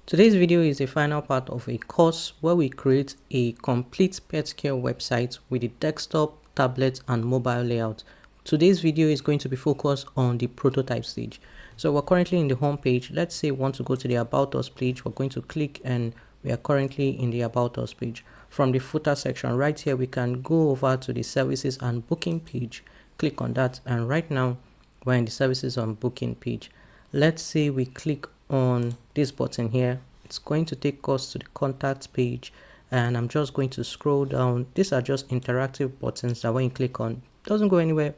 Today's video is the final part of a course where we create a complete pet care website with the desktop, tablet, and mobile layout. Today's video is going to be focused on the prototype stage. So we're currently in the home page. Let's say we want to go to the About Us page. We're going to click and we are currently in the About Us page. From the footer section right here, we can go over to the Services and Booking page. Click on that, and right now we're in the Services and Booking page. Let's say we click on this button here. It's going to take us to the contact page, and I'm just going to scroll down. These are just interactive buttons that when you click on, doesn't go anywhere,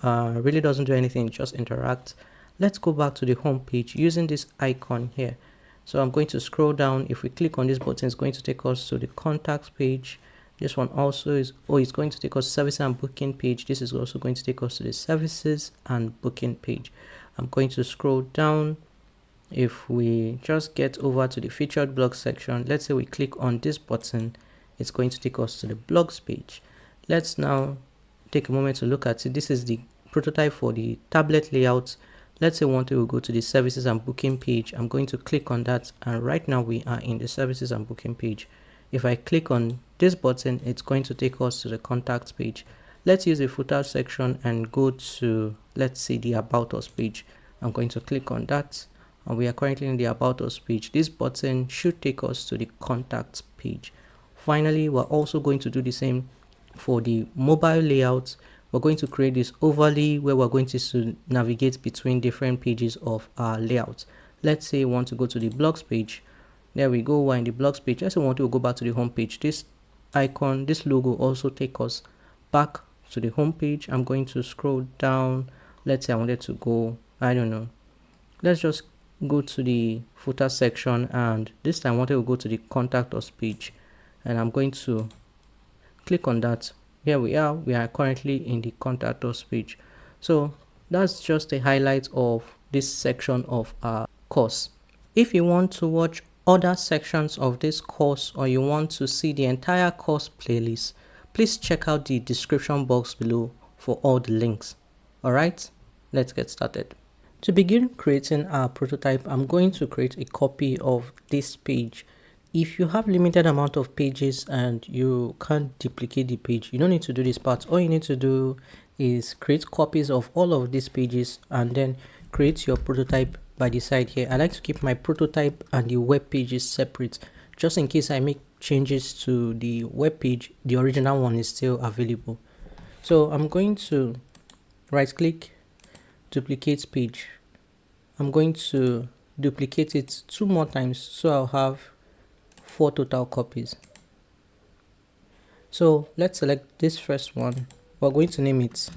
really doesn't do anything, just interact. Let's go back to the home page using this icon here. So I'm going to scroll down. If we click on this button, it's going to take us to the contact page. This one also is, it's going to take us service and booking page. This is also going to take us to the services and booking page. I'm going to scroll down. If we just get over to the featured blogs section, let's say we click on this button, it's going to take us to the blogs page. Let's now take a moment to look at it. This is the prototype for the tablet layout. Let's say we want to go to the services and booking page. I'm going to click on that, and right now we are in the services and booking page. If I click on this button, it's going to take us to the contact page. Let's use the footer section and go to, let's say, the About Us page. I'm going to click on that, and we are currently in the About Us page. This button should take us to the contact page. Finally, we're also going to do the same for the mobile layout. We're going to create this overlay where we're going to navigate between different pages of our layout. Let's say we want to go to the blogs page. There we go, we're in the blogs page. Let's say we want to go back to the home page. This icon, this logo also take us back to the home page. I'm going to scroll down. Let's say I wanted to go, I don't know, let's just go to the footer section, and this time I wanted to go to the contact us page, and I'm going to click on that. Here we are currently in the contact us page. So that's just a highlight of this section of our course. If you want to watch other sections of this course, or you want to see the entire course playlist, please check out the description box below for all the links. Alright, let's get started. To begin creating our prototype, I'm going to create a copy of this page. If you have limited amount of pages and you can't duplicate the page, you don't need to do this part. All you need to do is create copies of all of these pages and then create your prototype by the side here. I like to keep my prototype and the web pages separate, just in case I make changes to the web page, the original one is still available. So I'm going to right click, duplicate page. I'm going to duplicate it 2 more times, so I'll have 4 total copies. So let's select this first one. We're going to name it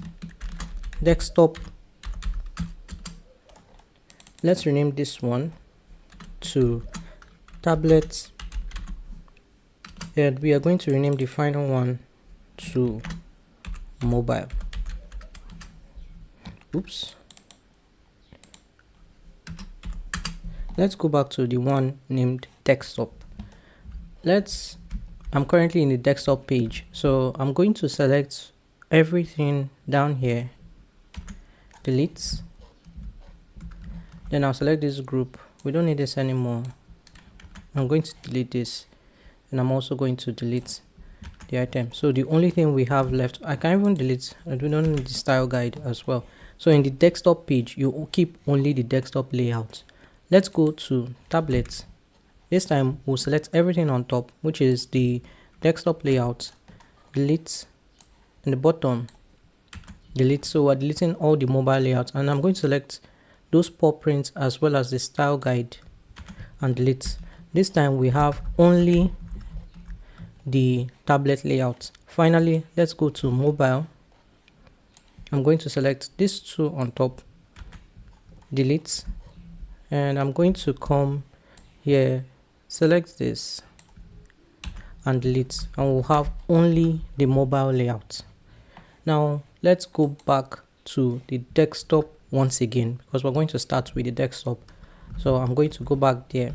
desktop. Let's rename this one to tablet, and we are going to rename the final one to mobile. Oops. Let's go back to the one named desktop. I'm currently in the desktop page, so I'm going to select everything down here, delete, then I'll select this group. We don't need this anymore. I'm going to delete this, and I'm also going to delete the item. So the only thing we have left, I can even delete, and we don't need the style guide as well. So in the desktop page, you keep only the desktop layout. Let's go to tablets. This time we'll select everything on top, which is the desktop layout, delete, and the bottom, delete. So we're deleting all the mobile layouts, and I'm going to select those paw prints as well as the style guide and delete. This time we have only the tablet layout. Finally, let's go to mobile. I'm going to select these 2 on top, delete, and I'm going to come here, select this and delete, and we'll have only the mobile layout. Now let's go back to the desktop once again, because we're going to start with the desktop. So I'm going to go back there,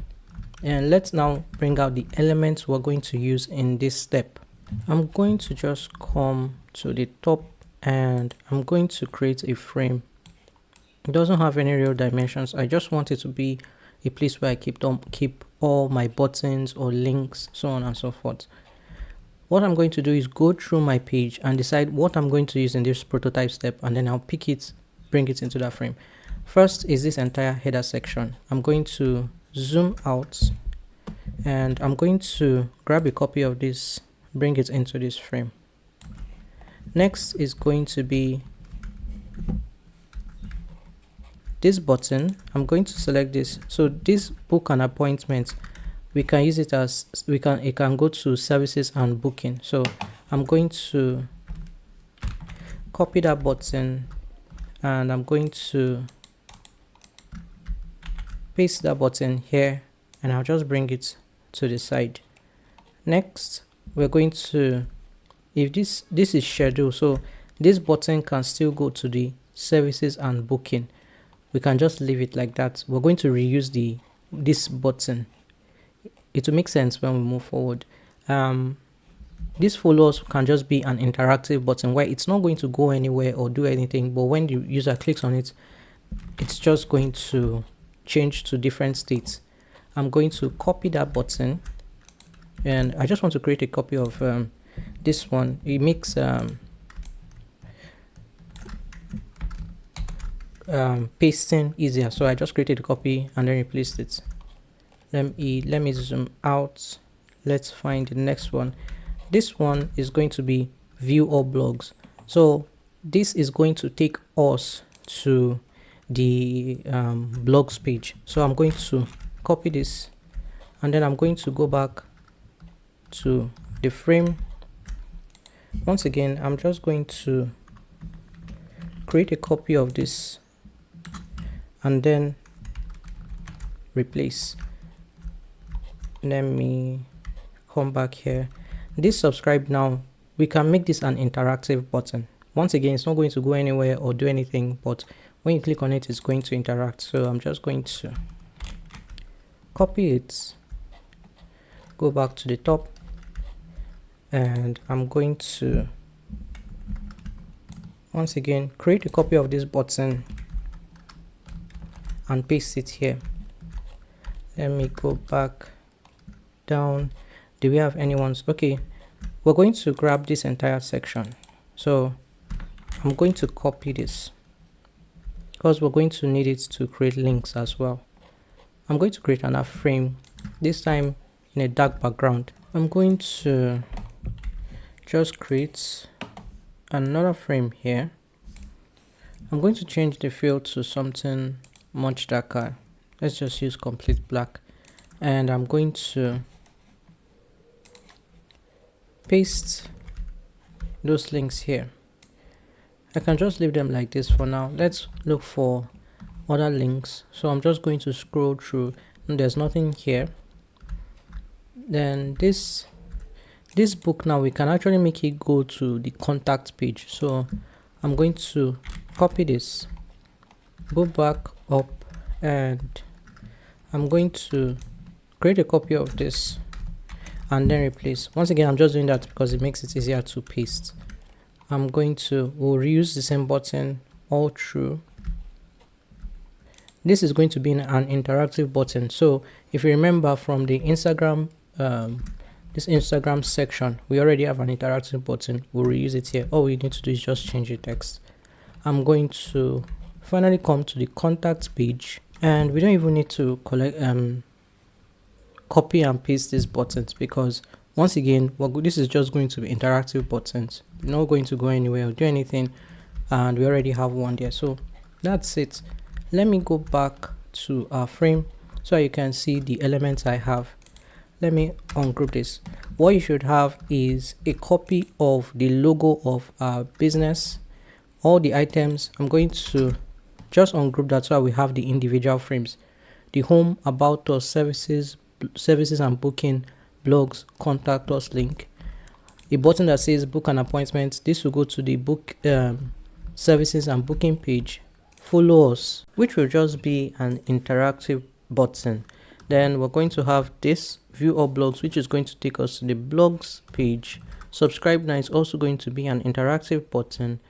and let's now bring out the elements we're going to use in this step. I'm going to just come to the top, and I'm going to create a frame. It doesn't have any real dimensions. I just want it to be a place where I keep all my buttons or links, so on and so forth. What I'm going to do is go through my page and decide what I'm going to use in this prototype step, and then I'll pick it, bring it into that frame. First is this entire header section. I'm going to zoom out and I'm going to grab a copy of this, bring it into this frame. Next is going to be this button. I'm going to select this. So this book an appointment, we can use it as it can go to services and booking. So I'm going to copy that button and I'm going to paste that button here, and I'll just bring it to the side. Next, we're going to, if this is schedule, so this button can still go to the services and booking. We can just leave it like that. We're going to reuse this button. It will make sense when we move forward. This follows can just be an interactive button where it's not going to go anywhere or do anything, but when the user clicks on it, it's just going to change to different states. I'm going to copy that button, and I just want to create a copy of this one. It makes pasting easier, so I just created a copy and then replaced it. Let me zoom out. Let's find the next one. This one is going to be view all blogs. So this is going to take us to the blogs page. So I'm going to copy this, and then I'm going to go back to the frame. Once again, I'm just going to create a copy of this and then replace. Let me come back here. This subscribe now, we can make this an interactive button. Once again, it's not going to go anywhere or do anything, but when you click on it, it's going to interact. So I'm just going to copy it, go back to the top, and I'm going to once again create a copy of this button and paste it here. Let me go back down. Do we have any ones? Okay, we're going to grab this entire section. So I'm going to copy this because we're going to need it to create links as well. I'm going to create another frame, this time in a dark background. I'm going to just create another frame here. I'm going to change the fill to something much darker. Let's just use complete black, and I'm going to paste those links here. I can just leave them like this for now. Let's look for other links. So I'm just going to scroll through, and there's nothing here. Then this book, now we can actually make it go to the contact page. So I'm going to copy this, go back up, and I'm going to create a copy of this and then replace. Once again, I'm just doing that because it makes it easier to paste. We'll reuse the same button all through. This is going to be an interactive button. So if you remember from the Instagram, this Instagram section, we already have an interactive button. We'll reuse it here. All we need to do is just change the text. I'm going to finally come to the contact page, and we don't even need to copy and paste these buttons because once again, this is just going to be interactive buttons. You're not going to go anywhere or do anything, and we already have one there. So that's it. Let me go back to our frame so you can see the elements I have. Let me ungroup this. What you should have is a copy of the logo of our business, all the items. I'm going to just ungroup that so we have the individual frames. The home, about us, services and booking, blogs, contact us link. A button that says book an appointment. This will go to the book services and booking page. Follow us, which will just be an interactive button. Then we're going to have this view all blogs, which is going to take us to the blogs page. Subscribe now is also going to be an interactive button.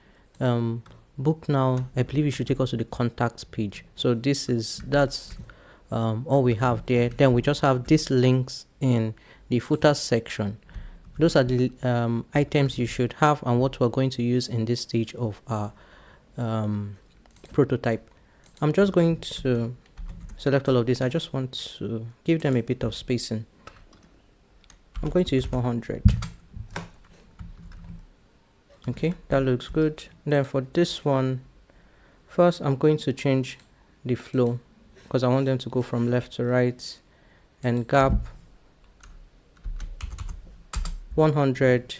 Book now, I believe it should take us to the contact page. So that's all we have there. Then we just have these links in the footer section. Those are the items you should have and what we're going to use in this stage of our prototype. I'm just going to select all of this. I just want to give them a bit of spacing. I'm going to use 100. Okay, that looks good. Then for this one, first I'm going to change the flow because I want them to go from left to right, and gap 100,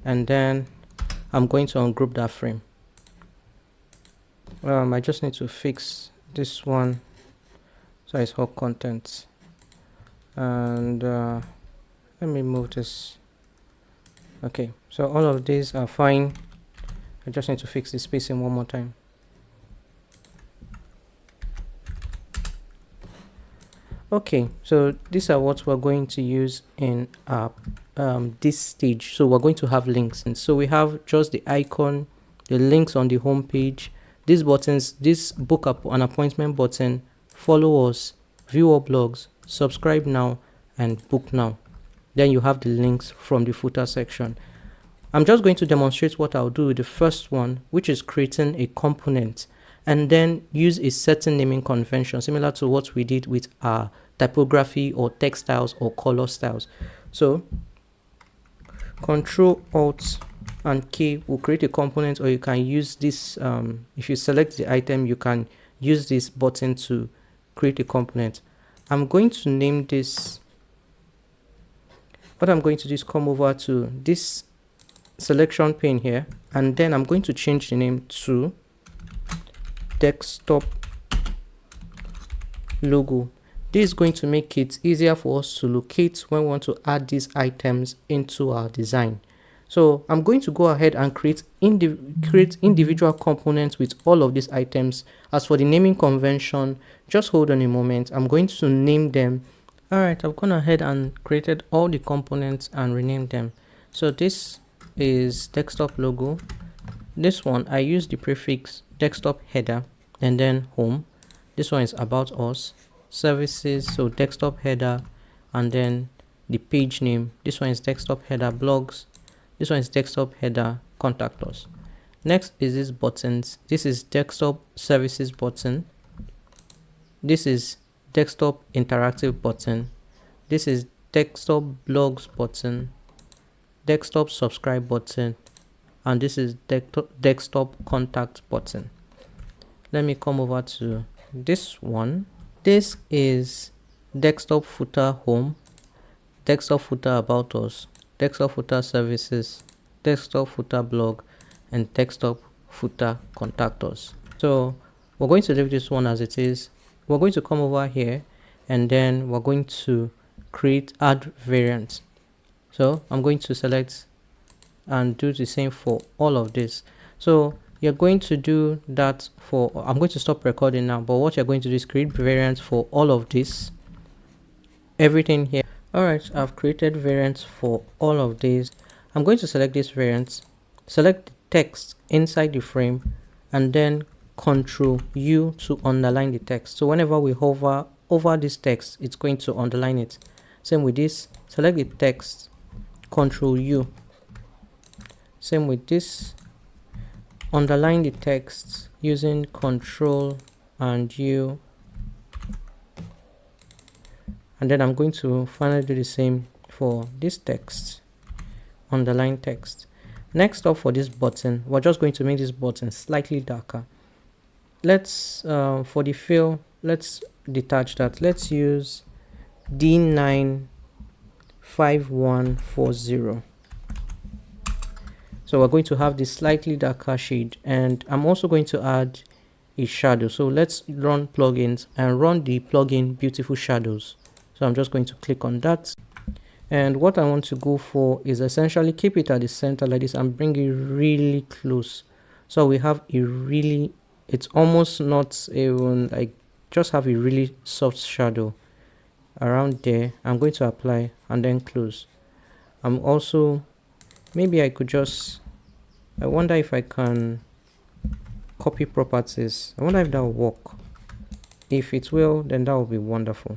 and then I'm going to ungroup that frame. I just need to fix this one so it's all content, and let me move this. Okay, so all of these are fine. I just need to fix the spacing one more time. Okay, so these are what we're going to use in this stage. So we're going to have links, and so we have just the icon, the links on the home page, these buttons, this book an appointment button, follow us, view our blogs, subscribe now, and book now. Then you have the links from the footer section. I'm just going to demonstrate what I'll do with the first one, which is creating a component, and then use a certain naming convention similar to what we did with our typography or text styles or color styles. So Control Alt and K will create a component, or you can use this if you select the item, you can use this button to create a component. I'm going to name this. What I'm going to do is come over to this selection pane here, and then I'm going to change the name to desktop logo. This is going to make it easier for us to locate when we want to add these items into our design. So I'm going to go ahead and create individual components with all of these items. As for the naming convention, just hold on a moment. I'm going to name them. All right, I've gone ahead and created all the components and renamed them. So this is desktop logo. This one, I use the prefix desktop header and then home. This one is about us, services, so desktop header and then the page name. This one is desktop header blogs. This one is desktop header contact us. Next is these buttons. This is desktop services button. This is desktop interactive button. This is desktop blogs button, desktop subscribe button, and this is desktop contact button. Let me come over to this one. This is desktop footer home, desktop footer about us, desktop footer services, desktop footer blog, and desktop footer contact us. So we're going to leave this one as it is. We're going to come over here and then we're going to add variants. So I'm going to select and do the same for all of this. So you're going to do that for, I'm going to stop recording now, but what you're going to do is create variants for all of this, everything here. All right, I've created variants for all of these. I'm going to select these variants, select the text inside the frame, and then Control U to underline the text. So whenever we hover over this text, it's going to underline it. Same with this, select the text, Control U. Same with this, underline the text using Control and U. And then I'm going to finally do the same for this text, underline text. Next up, for this button, we're just going to make this button slightly darker. Let's for the fill, let's detach that. Let's use D95140. So we're going to have this slightly darker shade, and I'm also going to add a shadow. So let's run plugins and run the plugin Beautiful Shadows. So I'm just going to click on that, and what I want to go for is essentially keep it at the center like this and bring it really close. So we have a really, it's almost not even like, just have a really soft shadow around there. I'm going to apply and then close. I'm also, maybe I could just, I wonder if I can copy properties. I wonder if that will work. If it will, then that will be wonderful.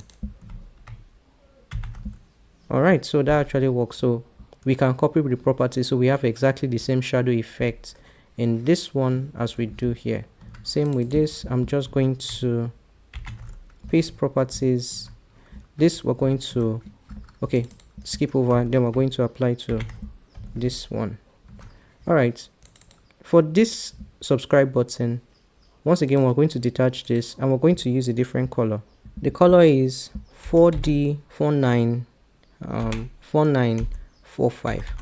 All right, so that actually works. So we can copy the properties, so we have exactly the same shadow effect in this one as we do here. Same with this. I'm just going to paste properties. This we're going to skip over, then we're going to apply to this one. All right, for this subscribe button, once again we're going to detach this and we're going to use a different color. The color is 4D49 4945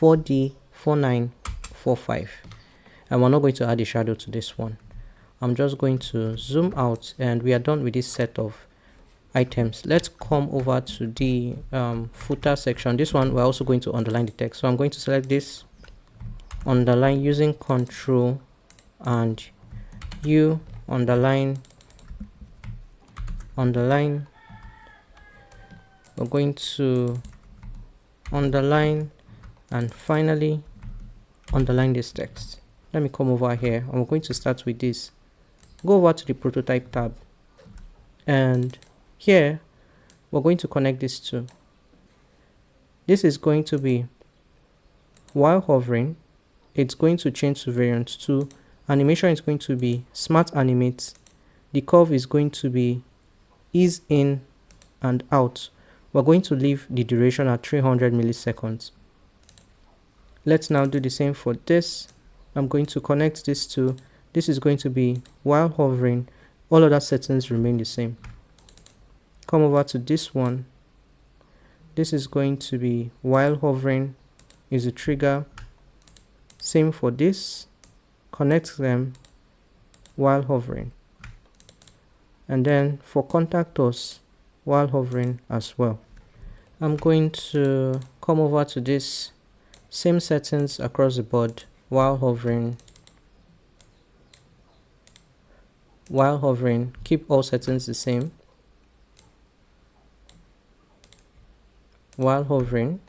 4D4945, and we're not going to add a shadow to this one. I'm just going to zoom out and we are done with this set of items. Let's come over to the footer section. This one we're also going to underline the text, so I'm going to select this, underline using Control and U, underline. We're going to underline and finally underline this text. Let me come over here and we're going to start with this. Go over to the prototype tab, and here we're going to connect these two. This is going to be, while hovering, it's going to change to variant 2. Animation is going to be smart animate. The curve is going to be ease in and out. We're going to leave the duration at 300 milliseconds. Let's now do the same for this. I'm going to connect this to, this is going to be while hovering. All other settings remain the same. Come over to this one. This is going to be while hovering is a trigger. Same for this. Connect them while hovering. And then for contact us, while hovering as well. I'm going to come over to this, same settings across the board, while hovering, keep all settings the same, while hovering,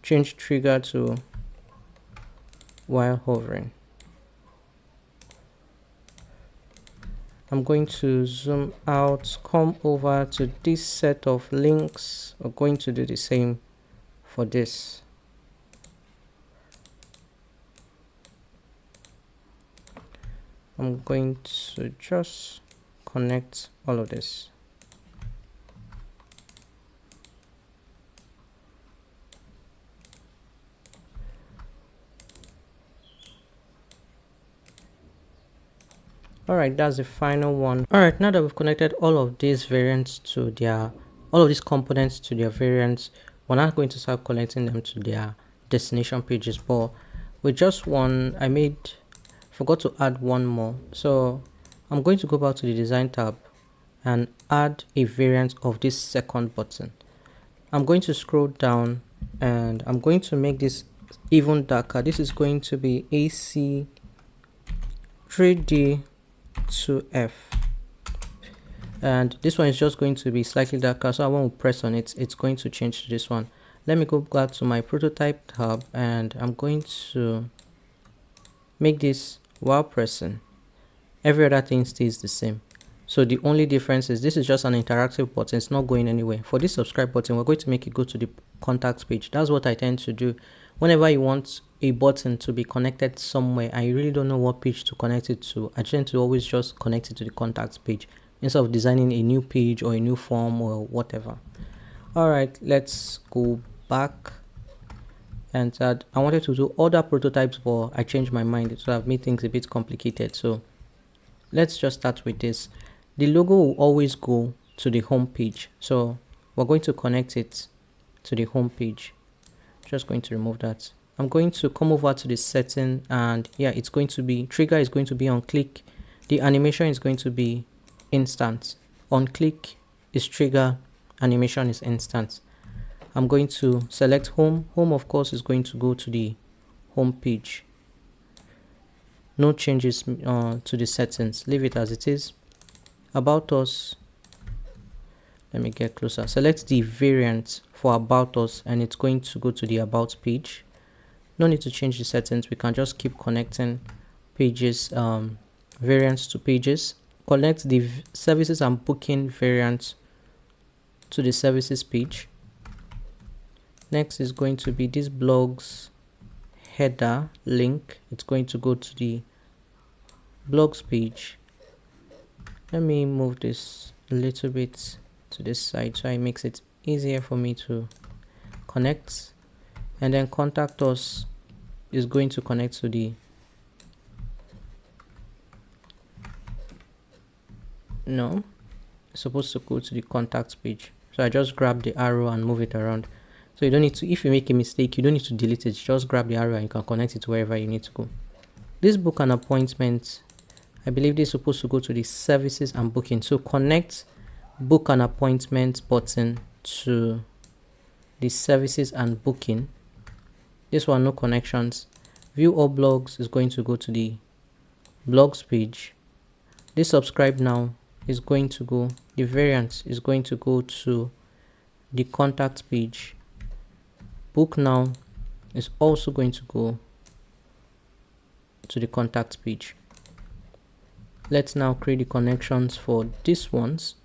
change trigger to while hovering. I'm going to zoom out, come over to this set of links. We're going to do the same for this. I'm going to just connect all of this. All right, that's the final one. All right, now that we've connected all of these variants to their, all of these components to their variants, we're not going to start connecting them to their destination pages. But with just one, forgot to add one more. So I'm going to go back to the design tab and add a variant of this second button. I'm going to scroll down and I'm going to make this even darker. This is going to be AC 3D 2F, and this one is just going to be slightly darker, so I won't press on it, it's going to change to this one. Let me go back to my prototype tab and I'm going to make this while pressing. Every other thing stays the same, so the only difference is this is just an interactive button, it's not going anywhere. For this subscribe button, we're going to make it go to the contacts page. That's what I tend to do whenever you want a button to be connected somewhere and you really don't know what page to connect it to. I tend to always just connect it to the contacts page instead of designing a new page or a new form or whatever. All right, let's go back and add. I wanted to do other prototypes, but I changed my mind, so I've made things a bit complicated. So let's just start with this. The logo will always go to the home page, so we're going to connect it to the home page. Just going to remove that. I'm going to come over to the setting and yeah, it's going to be, trigger is going to be on click. The animation is going to be instant. On click is trigger, animation is instant. I'm going to select home. Home, of course, is going to go to the home page. No changes to the settings. Leave it as it is. About us. Let me get closer. Select the variant for about us and it's going to go to the about page. No need to change the settings. We can just keep connecting pages variants to pages, connect the services and booking variants to the services page. Next is going to be this blogs header link. It's going to go to the blogs page. Let me move this a little bit to this side so it makes it easier for me to connect. And then contact us is going to connect to the it's supposed to go to the contact page. So I just grab the arrow and move it around. So you don't need to, if you make a mistake, you don't need to delete it. Just grab the arrow and you can connect it to wherever you need to go. This book an appointment, I believe this is supposed to go to the services and booking. So connect book an appointment button to the services and booking. This one, no connections. View all blogs is going to go to the blogs page. This subscribe now is going to go, the variant is going to go to the contact page. Book now is also going to go to the contact page. Let's now create the connections for these ones.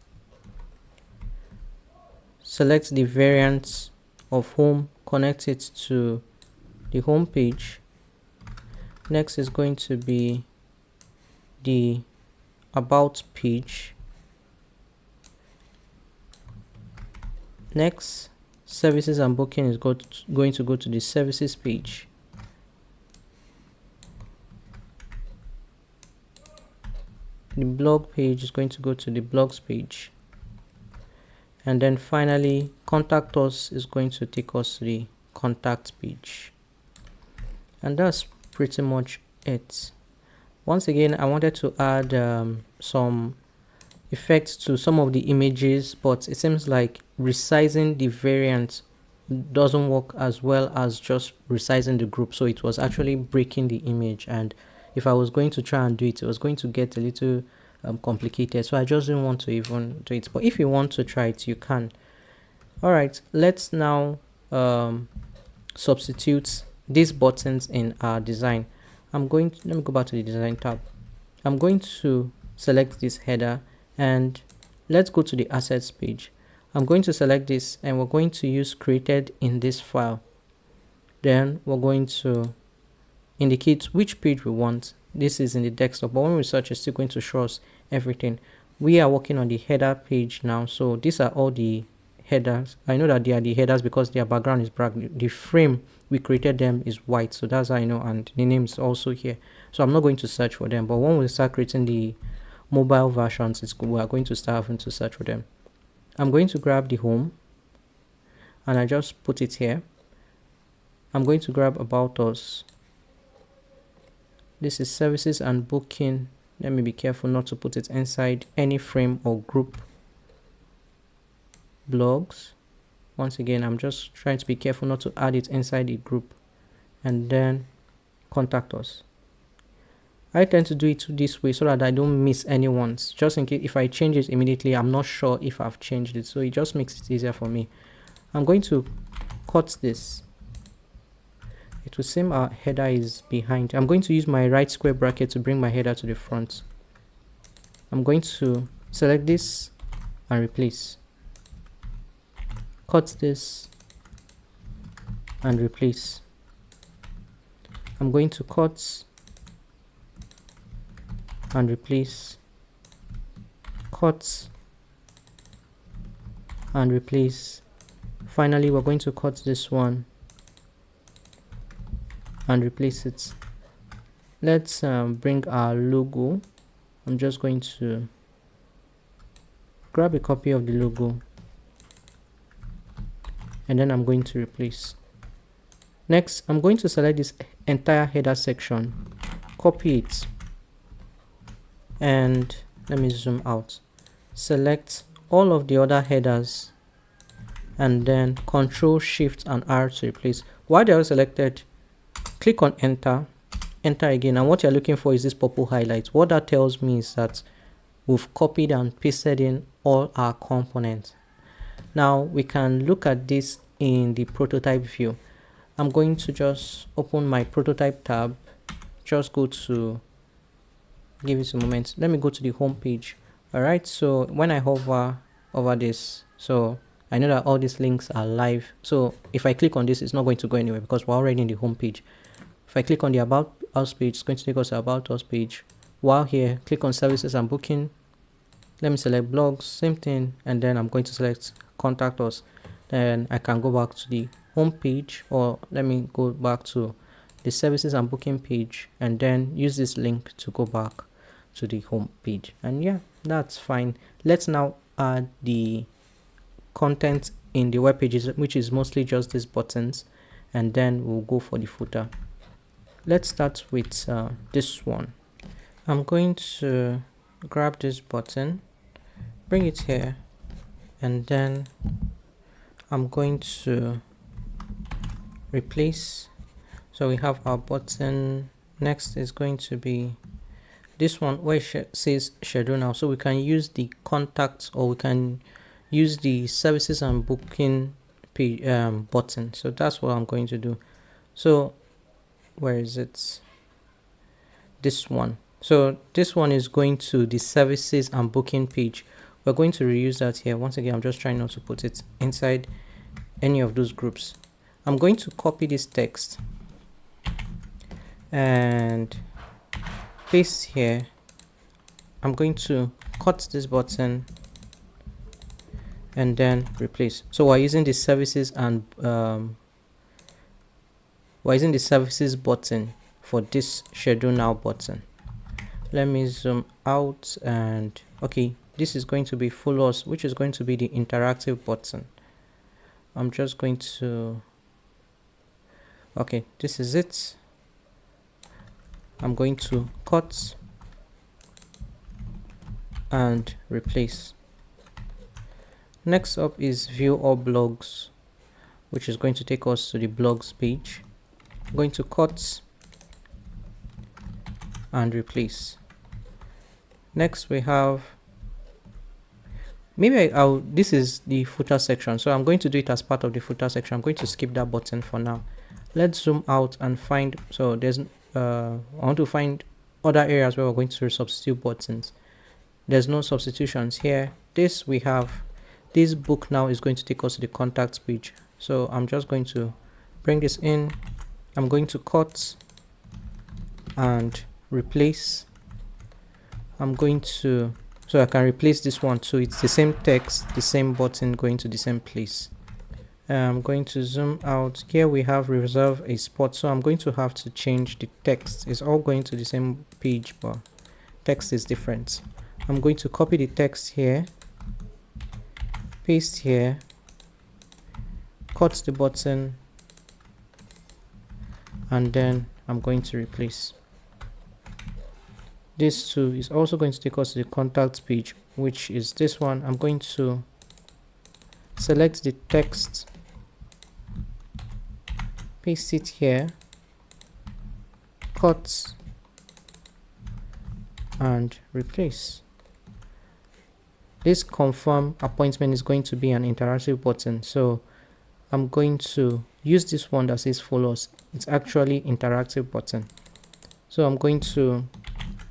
Select the variant of home, connect it to the home page. Next is going to be the about page. Next, services and booking is going to go to the services page. The blog page is going to go to the blogs page. And then finally, contact us is going to take us to the contact page. And that's pretty much it. Once again, I wanted to add some effects to some of the images, but it seems like resizing the variant doesn't work as well as just resizing the group. So it was actually breaking the image, and if I was going to try and do it, it was going to get a little complicated. So I just didn't want to even do it. But if you want to try it, you can. All right, let's now substitute these buttons in our design. Let me go back to the design tab. I'm going to select this header and let's go to the assets page. I'm going to select this and we're going to use created in this file. Then we're going to indicate which page we want. This is in the desktop, but when we search, it's still going to show us everything. We are working on the header page now, so these are all the headers. I know that they are the headers because their background is black. The frame we created them is white, so that's how I know, and the name is also here. So I'm not going to search for them, but when we start creating the mobile versions, we are going to start having to search for them. I'm going to grab the home and I just put it here. I'm going to grab about us. This is services and booking. Let me be careful not to put it inside any frame or group. Blogs. Once again, I'm just trying to be careful not to add it inside the group. And then contact us. I tend to do it this way so that I don't miss any ones. Just in case if I change it immediately, I'm not sure if I've changed it. So it just makes it easier for me. I'm going to cut this. It will seem our header is behind. I'm going to use my right square bracket to bring my header to the front. I'm going to select this and replace. Cut this and replace. I'm going to cut and replace, cut and replace. Finally, we're going to cut this one and replace it. Let's bring our logo. I'm just going to grab a copy of the logo and then I'm going to replace. Next, I'm going to select this entire header section, copy it, and let me zoom out. Select all of the other headers and then Control Shift and R to replace. While they are selected, click on enter, enter again, and what you're looking for is this purple highlight. What that tells me is that we've copied and pasted in all our components. Now we can look at this in the prototype view. I'm going to just open my prototype tab, just go to give it a moment. Let me go to the home page. All right, so when I hover over this, so I know that all these links are live. So if I click on this, it's not going to go anywhere because we're already in the home page. If I click on the About Us page, it's going to take us to About Us page. While here, click on Services and Booking. Let me select Blogs, same thing, and then I'm going to select Contact Us. Then I can go back to the home page, or let me go back to the Services and Booking page, and then use this link to go back to the home page. And yeah, that's fine. Let's now add the content in the web pages, which is mostly just these buttons, and then we'll go for the footer. Let's start with this one. I'm going to grab this button, bring it here, and then I'm going to replace. So we have our button. Next is going to be this one where it says schedule now. So we can use the contacts, or we can use the services and booking page, button. So that's what I'm going to do. So where is it? This one. So this one is going to the services and booking page. We're going to reuse that here. Once again, I'm just trying not to put it inside any of those groups. I'm going to copy this text and paste here. I'm going to cut this button and then replace. So we're using the services and we're using the services button for this schedule now button. Let me zoom out, and okay, this is going to be follow us, which is going to be the interactive button. I'm just going to, okay, this is it. I'm going to cut and replace. Next up is view all blogs, which is going to take us to the blogs page. I'm going to cut and replace. Next we have, maybe this is the footer section, so I'm going to do it as part of the footer section. I'm going to skip that button for now. Let's zoom out and find, so there's I want to find other areas where we're going to substitute buttons. There's no substitutions here. This we have, this book now is going to take us to the contacts page. So I'm just going to bring this in. I'm going to cut and replace. I'm going to, so I can replace this one, so it's the same text, the same button going to the same place. I'm going to zoom out. Here we have reserve a spot, so I'm going to have to change the text. It's all going to the same page, but text is different. I'm going to copy the text here, paste here, cut the button, and then I'm going to replace. This too is also going to take us to the contact page, which is this one. I'm going to select the text, paste it here, cut and replace. This confirm appointment is going to be an interactive button, so I'm going to use this one that says follow us. It's actually interactive button. So I'm going to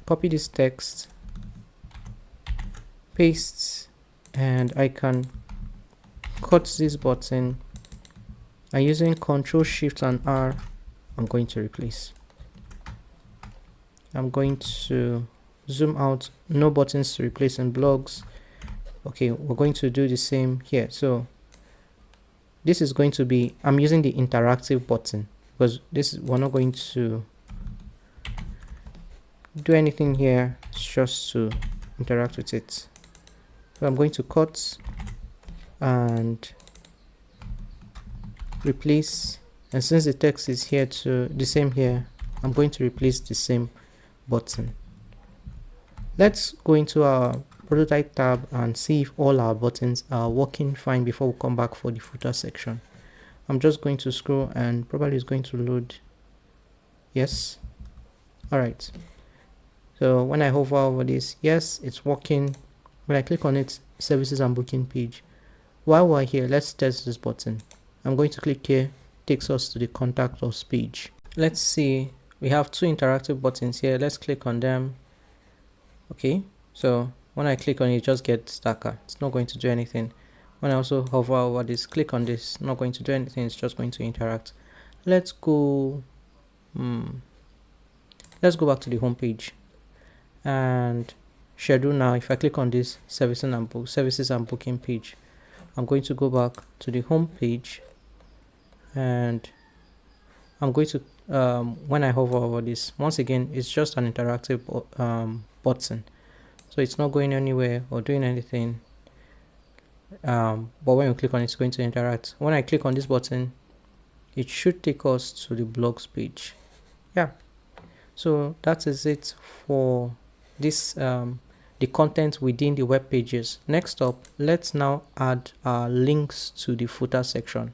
copy this text, paste, and I can cut this button, and using Ctrl Shift and R, I'm going to replace. I'm going to zoom out. No buttons to replace in blogs. Okay, we're going to do the same here. So this is going to be, I'm using the interactive button because we're not going to do anything here, it's just to interact with it. So I'm going to cut and replace, and since the text is here to the same here, I'm going to replace the same button. Let's go into our prototype tab and see if all our buttons are working fine before we come back for the footer section. I'm just going to scroll and probably it's going to load. Yes. All right. So when I hover over this, yes, it's working. When I click on it, services and booking page. While we're here, let's test this button. I'm going to click here, takes us to the contact us page. Let's see, we have two interactive buttons here. Let's click on them. Okay, so when I click on it, it just gets darker. It's not going to do anything. When I also hover over this, click on this, not going to do anything. It's just going to interact. Let's go let's go back to the home page and schedule. Now if I click on this services and booking page, I'm going to go back to the home page, and I'm going to when I hover over this, once again it's just an interactive button, so it's not going anywhere or doing anything, but when you click on it, it's going to interact. When I click on this button, it should take us to the blogs page. Yeah, so that is it for this the content within the web pages. Next up, let's now add links to the footer section.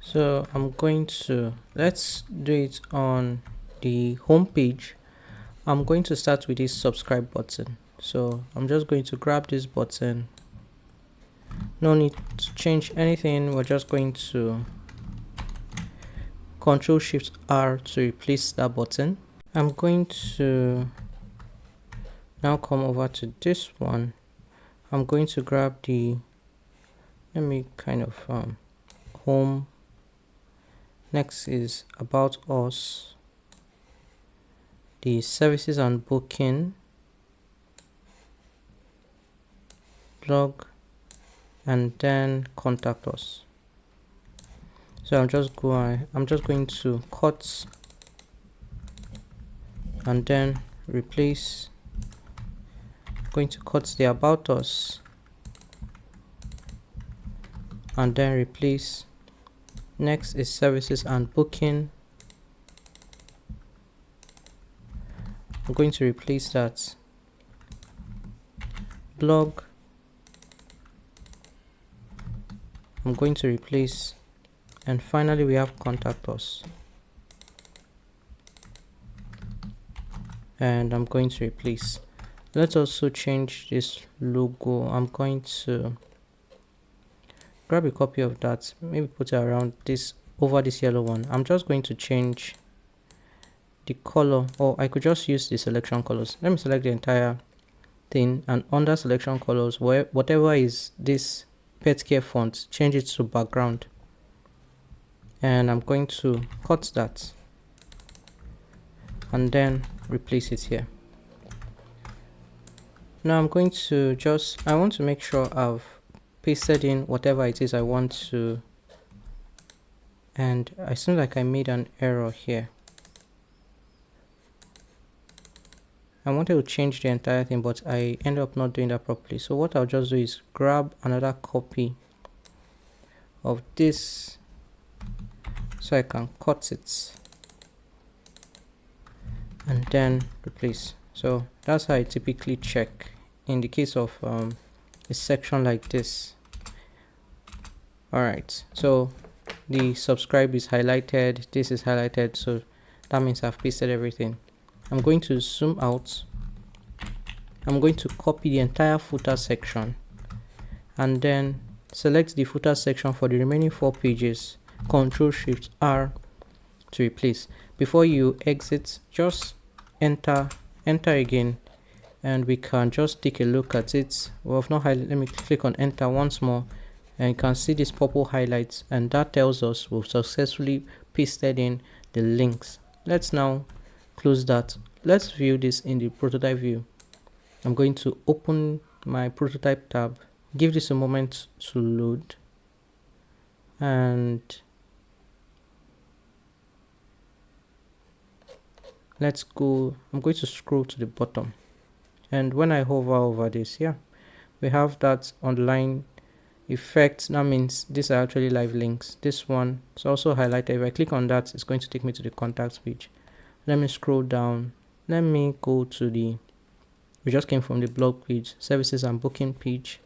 So I'm going to, let's do it on the home page. I'm going to start with this subscribe button. So I'm just going to grab this button. No need to change anything. We're just going to Ctrl+Shift+R to replace that button. I'm going to now come over to this one. I'm going to grab the, let me kind of home. Next is about us, the services and booking, blog, and then contact us. So I'm just going to cut and then replace. I'm going to cut the about us and then replace. Next is services and booking. I'm going to replace that. Blog. I'm going to replace. And finally we have contact us. And I'm going to replace. Let's also change this logo. I'm going to grab a copy of that, maybe put it around this, over this yellow one. I'm just going to change the color, or I could just use the selection colors. Let me select the entire thing, and under selection colors, where whatever is this pet care font, change it to background, and I'm going to cut that and then replace it here. Now I'm going to I want to make sure I've pasted in whatever it is I want to, and I seem like I made an error here. I wanted to change the entire thing, but I ended up not doing that properly. So what I'll just do is grab another copy of this so I can cut it and then replace. So that's how I typically check in the case of a section like this. Alright, so the subscribe is highlighted, this is highlighted, so that means I've pasted everything. I'm going to zoom out. I'm going to copy the entire footer section and then select the footer section for the remaining 4 pages. Ctrl+Shift+R to replace. Before you exit, just enter again, and we can just take a look at it. Well, if not, let me click on enter once more, and you can see this purple highlights, and that tells us we've successfully pasted in the links. Let's now close that. Let's view this in the prototype view. I'm going to open my prototype tab, give this a moment to load, and let's go. I'm going to scroll to the bottom, and when I hover over this, yeah, we have that online effect. That means these are actually live links. This one is also highlighted. If I click on that, it's going to take me to the contacts page. Let me scroll down. Let me go to the, we just came from the blog page, services and booking page.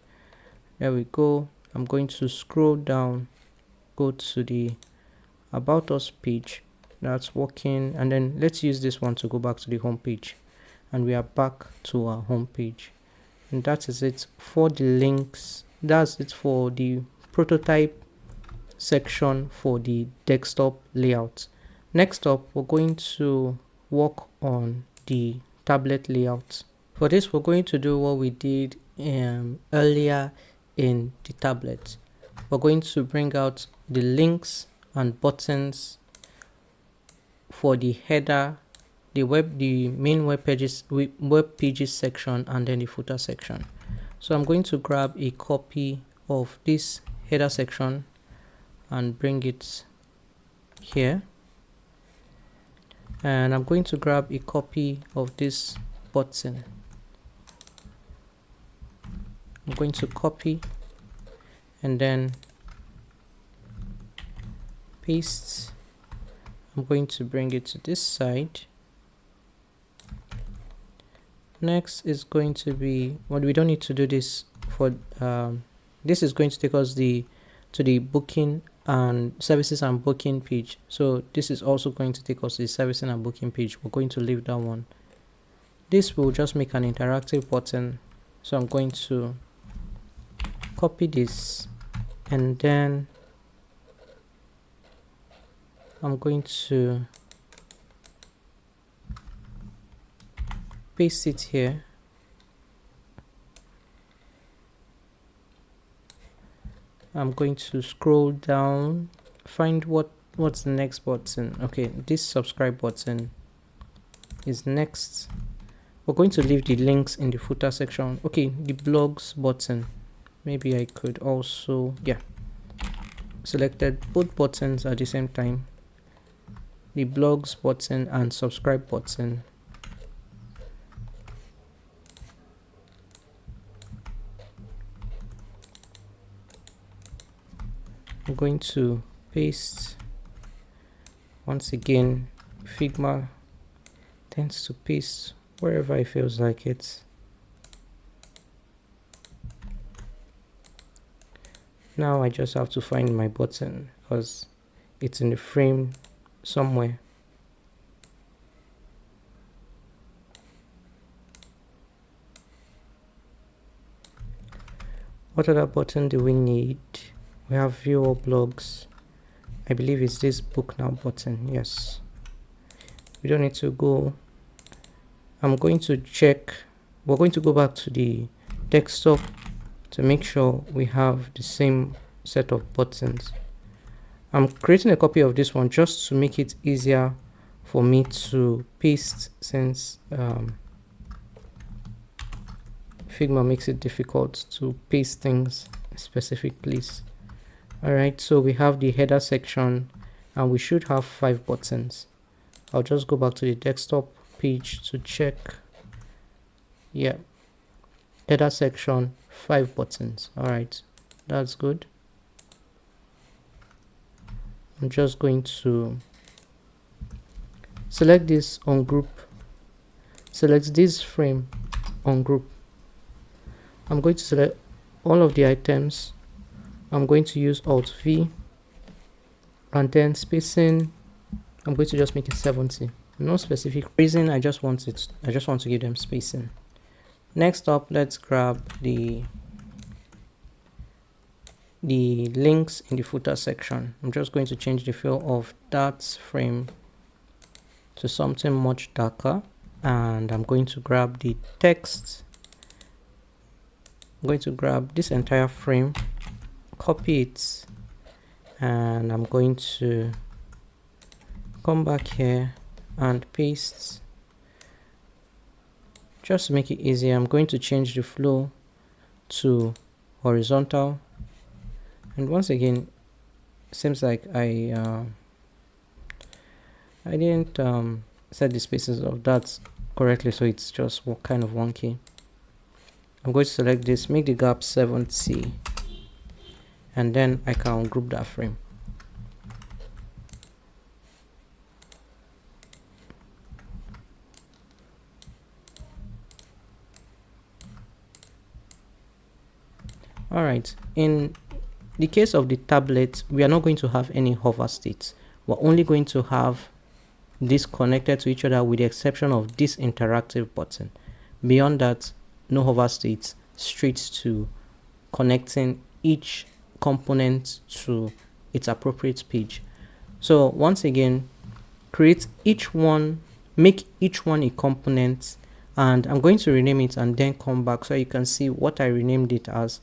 There we go. I'm going to scroll down, go to the about us page. That's working, and then let's use this one to go back to the home page, and we are back to our home page. And that is it for the links. That's it for the prototype section for the desktop layout. Next up, we're going to work on the tablet layout For this, we're going to do what we did earlier in the tablet. We're going to bring out the links and buttons for the header, the main web pages section, and then the footer section. So I'm going to grab a copy of this header section and bring it here, and I'm going to grab a copy of this button. I'm going to copy and then paste. I'm going to bring it to this side. Next is going to be, well, we don't need to do this for this is going to take us to the booking and services and booking page. So this is also going to take us to the servicing and booking page. We're going to leave that one. This will just make an interactive button. So I'm going to copy this and then I'm going to paste it here. I'm going to scroll down, find what's the next button. Okay, this subscribe button is next. We're going to leave the links in the footer section. Okay, the blogs button, maybe I could also, yeah, selected both buttons at the same time, the blogs button and subscribe button. I'm going to paste. Once again, Figma tends to paste wherever it feels like it. Now I just have to find my button because it's in the frame somewhere. What other button do we need? We have view all blogs. I believe it's this book now button. Yes, we don't need to go. I'm going to check. We're going to go back to the desktop to make sure we have the same set of buttons. I'm creating a copy of this one just to make it easier for me to paste, since Figma makes it difficult to paste things in specific place. Alright, so we have the header section and we should have 5 buttons. I'll just go back to the desktop page to check. Yeah, header section, 5 buttons. Alright, that's good. I'm just going to select this on group, select this frame on group. I'm going to select all of the items. I'm going to use Alt V, and then spacing, I'm going to just make it 70. No specific reason, I just want to give them spacing. Next up, let's grab the links in the footer section. I'm just going to change the fill of that frame to something much darker, and I'm going to grab the text. I'm going to grab this entire frame, copy it, and I'm going to come back here and paste. Just to make it easier, I'm going to change the flow to horizontal, and once again, seems like I didn't set the spaces of that correctly, so it's just kind of wonky. I'm going to select this, make the gap 70, and then I can group that frame. All right, in the case of the tablet, we are not going to have any hover states. We're only going to have this connected to each other with the exception of this interactive button. Beyond that, no hover states, straight to connecting each component to its appropriate page. So once again, create each one, make each one a component, and I'm going to rename it and then come back so you can see what I renamed it as.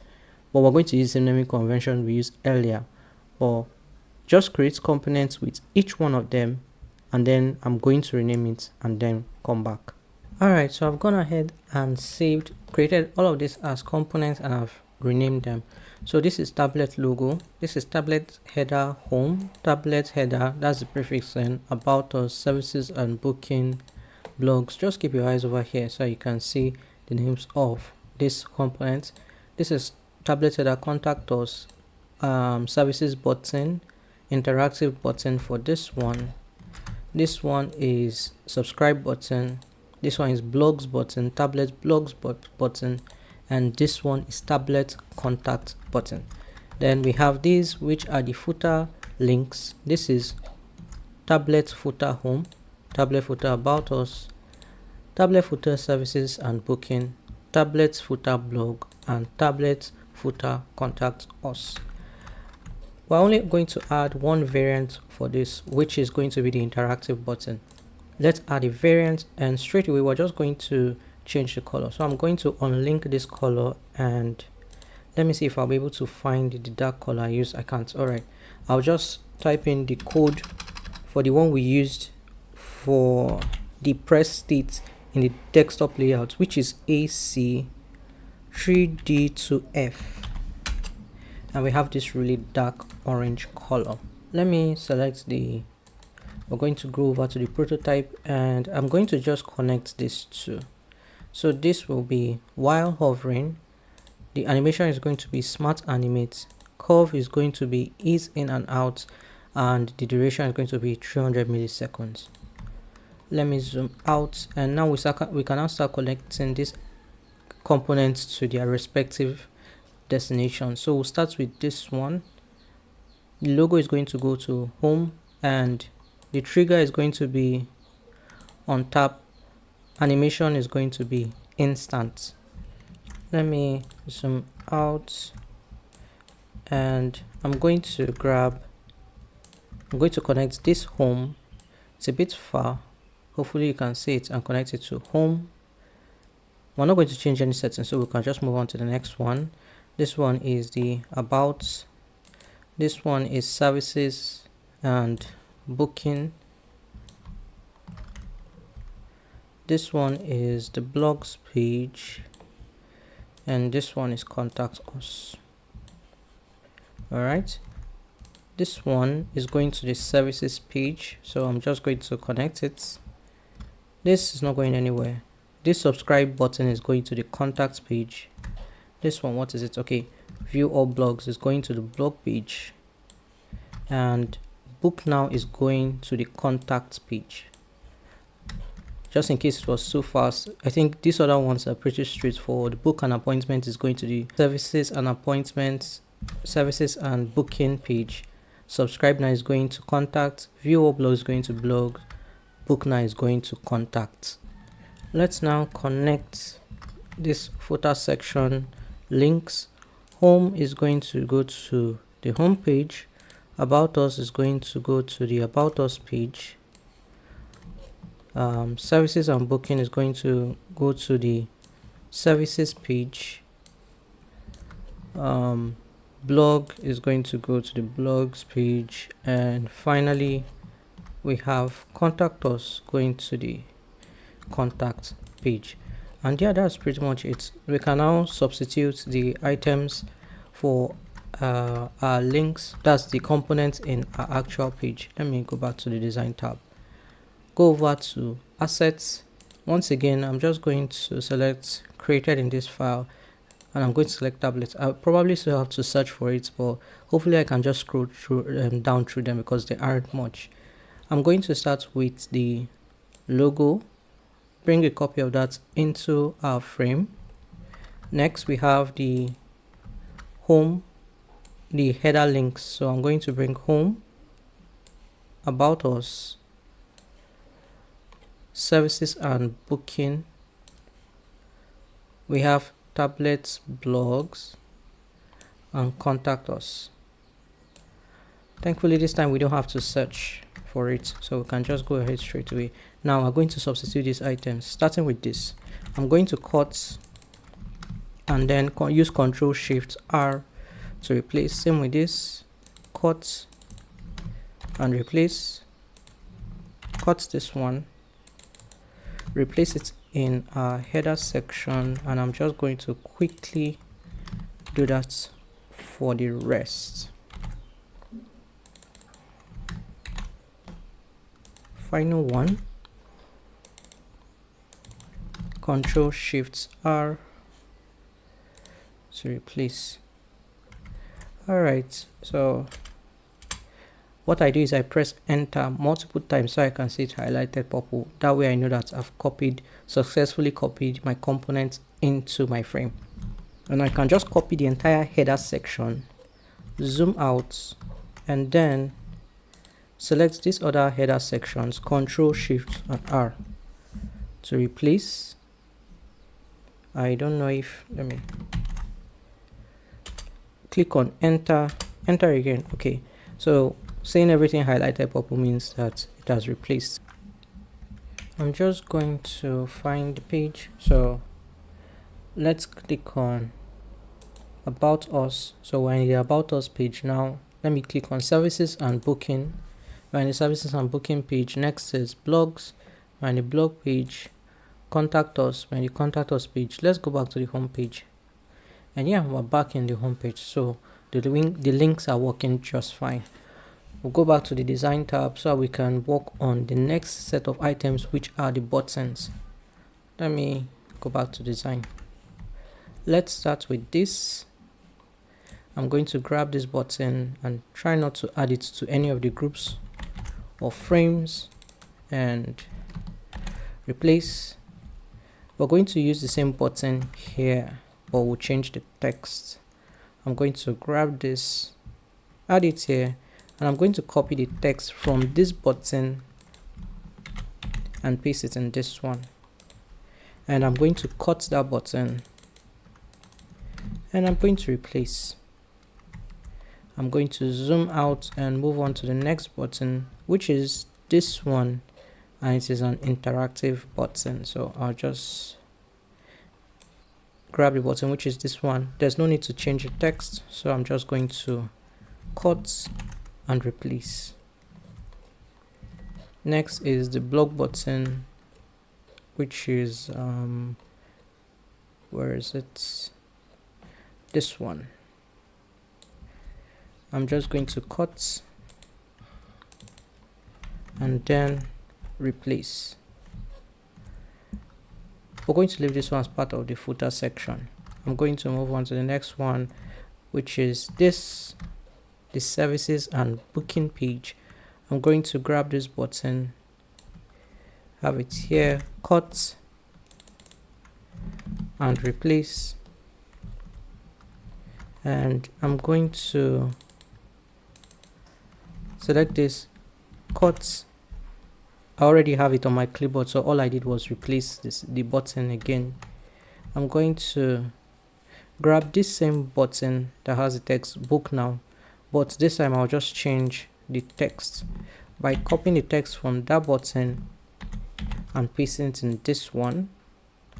But we're going to use the naming convention we used earlier, or just create components with each one of them, and then I'm going to rename it and then come back. Alright, so I've gone ahead and created all of this as components, and I've renamed them. So this is tablet logo, this is tablet header home, tablet header, that's the prefix, then about us, services and booking, blogs. Just keep your eyes over here so you can see the names of these components. This is tablet header, contact us, services button, interactive button for this one. This one is subscribe button. This one is blogs button, tablet blogs button, and this one is tablet contact button. Then we have these, which are the footer links. This is tablet footer home, tablet footer about us, tablet footer services and booking, tablet footer blog, and tablet footer contact us. We're only going to add one variant for this, which is going to be the interactive button. Let's add a variant, and straight away we're just going to change the color. So I'm going to unlink this color, and let me see if I'll be able to find the dark color I use. I can't. All right, I'll just type in the code for the one we used for the press state in the desktop layout, which is AC3D2F, and we have this really dark orange color. Let me select we're going to go over to the prototype, and I'm going to just connect these two. So this will be while hovering, the animation is going to be smart animate, curve is going to be ease in and out, and the duration is going to be 300 milliseconds. Let me zoom out, and now we can now start connecting these components to their respective destinations. So we'll start with this one. The logo is going to go to home, and the trigger is going to be on tap. Animation is going to be instant. Let me zoom out, and I'm going to connect this home. It's a bit far, hopefully you can see it, and connect it to home. We're not going to change any settings, so we can just move on to the next one. This one is the about, this one is services and booking, this one is the blogs page, and this one is contact us. All right, this one is going to the services page, so I'm just going to connect it. This is not going anywhere. This subscribe button is going to the contact page. This one, what is it? Okay, view all blogs is going to the blog page, and book now is going to the contact page. Just in case it was so fast, I think these other ones are pretty straightforward. Book an appointment is going to the services and appointments, services and booking page. Subscribe now is going to contact, view all blogs is going to blog, book now is going to contact. Let's now connect this footer section. Links, home is going to go to the home page, about us is going to go to the about us page, services and booking is going to go to the services page, blog is going to go to the blogs page, and finally we have contact us going to the contact page. And yeah, that's pretty much it. We can now substitute the items for our links, that's the components in our actual page. Let me go back to the design tab, go over to assets. Once again, I'm just going to select created in this file, and I'm going to select tablets. I probably still have to search for it, but hopefully I can just scroll through down through them because they aren't much. I'm going to start with the logo, bring a copy of that into our frame. Next we have the home, the header links, so I'm going to bring home, about us, services and booking, we have tablets, blogs, and contact us. Thankfully this time we don't have to search for it, so we can just go ahead straight away. Now we're going to substitute these items, starting with this. I'm going to cut and then use Ctrl+Shift+R to replace. Same with this, cut and replace, cut this one, replace it in our header section, and I'm just going to quickly do that for the rest. Final one, Ctrl+Shift+R to replace. Alright, so what I do is I press enter multiple times so I can see it highlighted purple. That way I know that I've successfully copied my components into my frame. And I can just copy the entire header section, zoom out, and then select these other header sections, Ctrl+Shift+R to replace. I don't know if, let me click on enter again. Okay, so seeing everything highlighted purple means that it has replaced. I'm just going to find the page, so let's click on about us. So we're in the about us page now. Let me click on services and booking. We're in the services and booking page. Next is blogs. We're in the blog page. Contact us. We're in the contact us page. Let's go back to the home page. And yeah, we're back in the home page, so the links are working just fine. We'll go back to the design tab so we can work on the next set of items, which are the buttons. Let me go back to design. Let's start with this. I'm going to grab this button and try not to add it to any of the groups or frames and replace. We're going to use the same button here, but we'll change the text. I'm going to grab this, add it here, and I'm going to copy the text from this button and paste it in this one. And I'm going to cut that button and I'm going to replace. I'm going to zoom out and move on to the next button, which is this one, and it is an interactive button. So I'll just grab the button, which is this one. There's no need to change the text, so I'm just going to cut and replace. Next is the blog button, which is where is it? This one. I'm just going to cut and then replace. We're going to leave this one as part of the footer section. I'm going to move on to the next one, which is this, the services and booking page. I'm going to grab this button, have it here, cut and replace. And I'm going to select this, cut. I already have it on my clipboard, so all I did was replace the button again. I'm going to grab this same button that has the text book now, but this time I'll just change the text by copying the text from that button and pasting it in this one.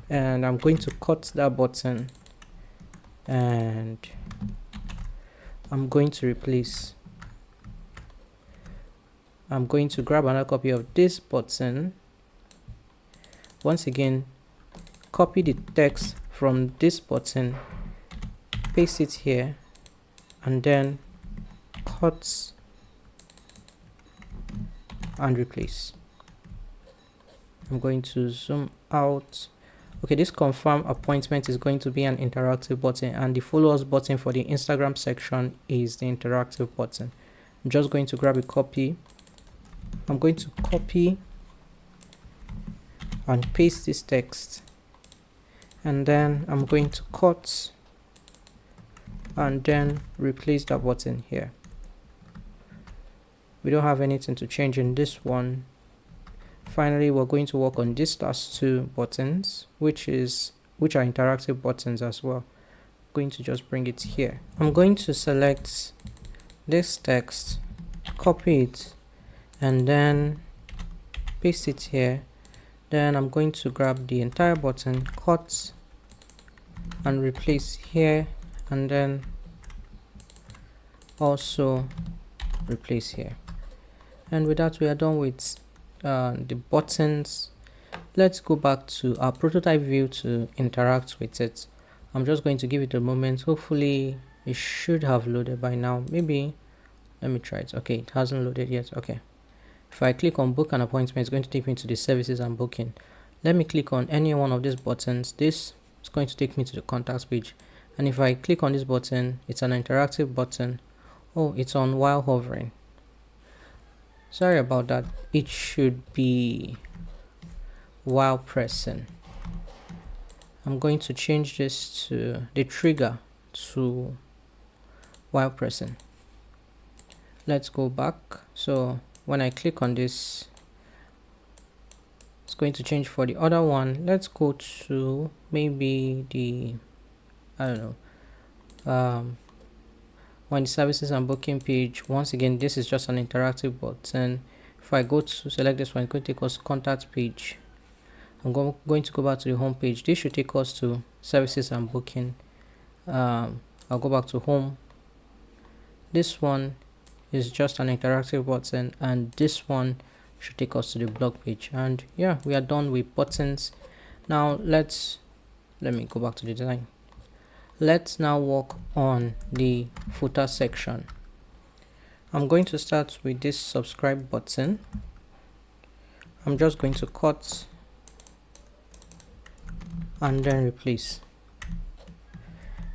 And I'm going to cut that button and I'm going to replace. I'm going to grab another copy of this button. Once again, copy the text from this button, paste it here, and then cut and replace. I'm going to zoom out. Okay, this confirm appointment is going to be an interactive button, and the follow us button for the Instagram section is the interactive button. I'm just going to grab a copy. I'm going to copy and paste this text, and then I'm going to cut and then replace that button here. We don't have anything to change in this one. Finally, we're going to work on these last two buttons, which are interactive buttons as well. I'm going to just bring it here. I'm going to select this text copy it and then paste it here. Then I'm going to grab the entire button, cut and replace here, and then also replace here. And with that, we are done with the buttons. Let's go back to our prototype view to interact with it. I'm just going to give it a moment. Hopefully it should have loaded by now. Maybe, let me try it. Okay, it hasn't loaded yet. Okay, if I click on book an appointment, it's going to take me to the services and booking. Let me click on any one of these buttons. This is going to take me to the contacts page, and if I click on this button, it's an interactive button. Oh, it's on while hovering. Sorry about that. It should be while pressing. I'm going to change this to the trigger to while pressing. Let's go back. So when I click on this, it's going to change for the other one. Let's go to maybe the, I don't know, on the services and booking page. Once again, this is just an interactive button. If I go to select this one, it's going to take us to contact page. I'm going to go back to the home page. This should take us to services and booking. I'll go back to home. This one is just an interactive button, and this one should take us to the blog page. And yeah, we are done with buttons. Now let me go back to the design. Let's now work on the footer section. I'm going to start with this subscribe button. I'm just going to cut and then replace.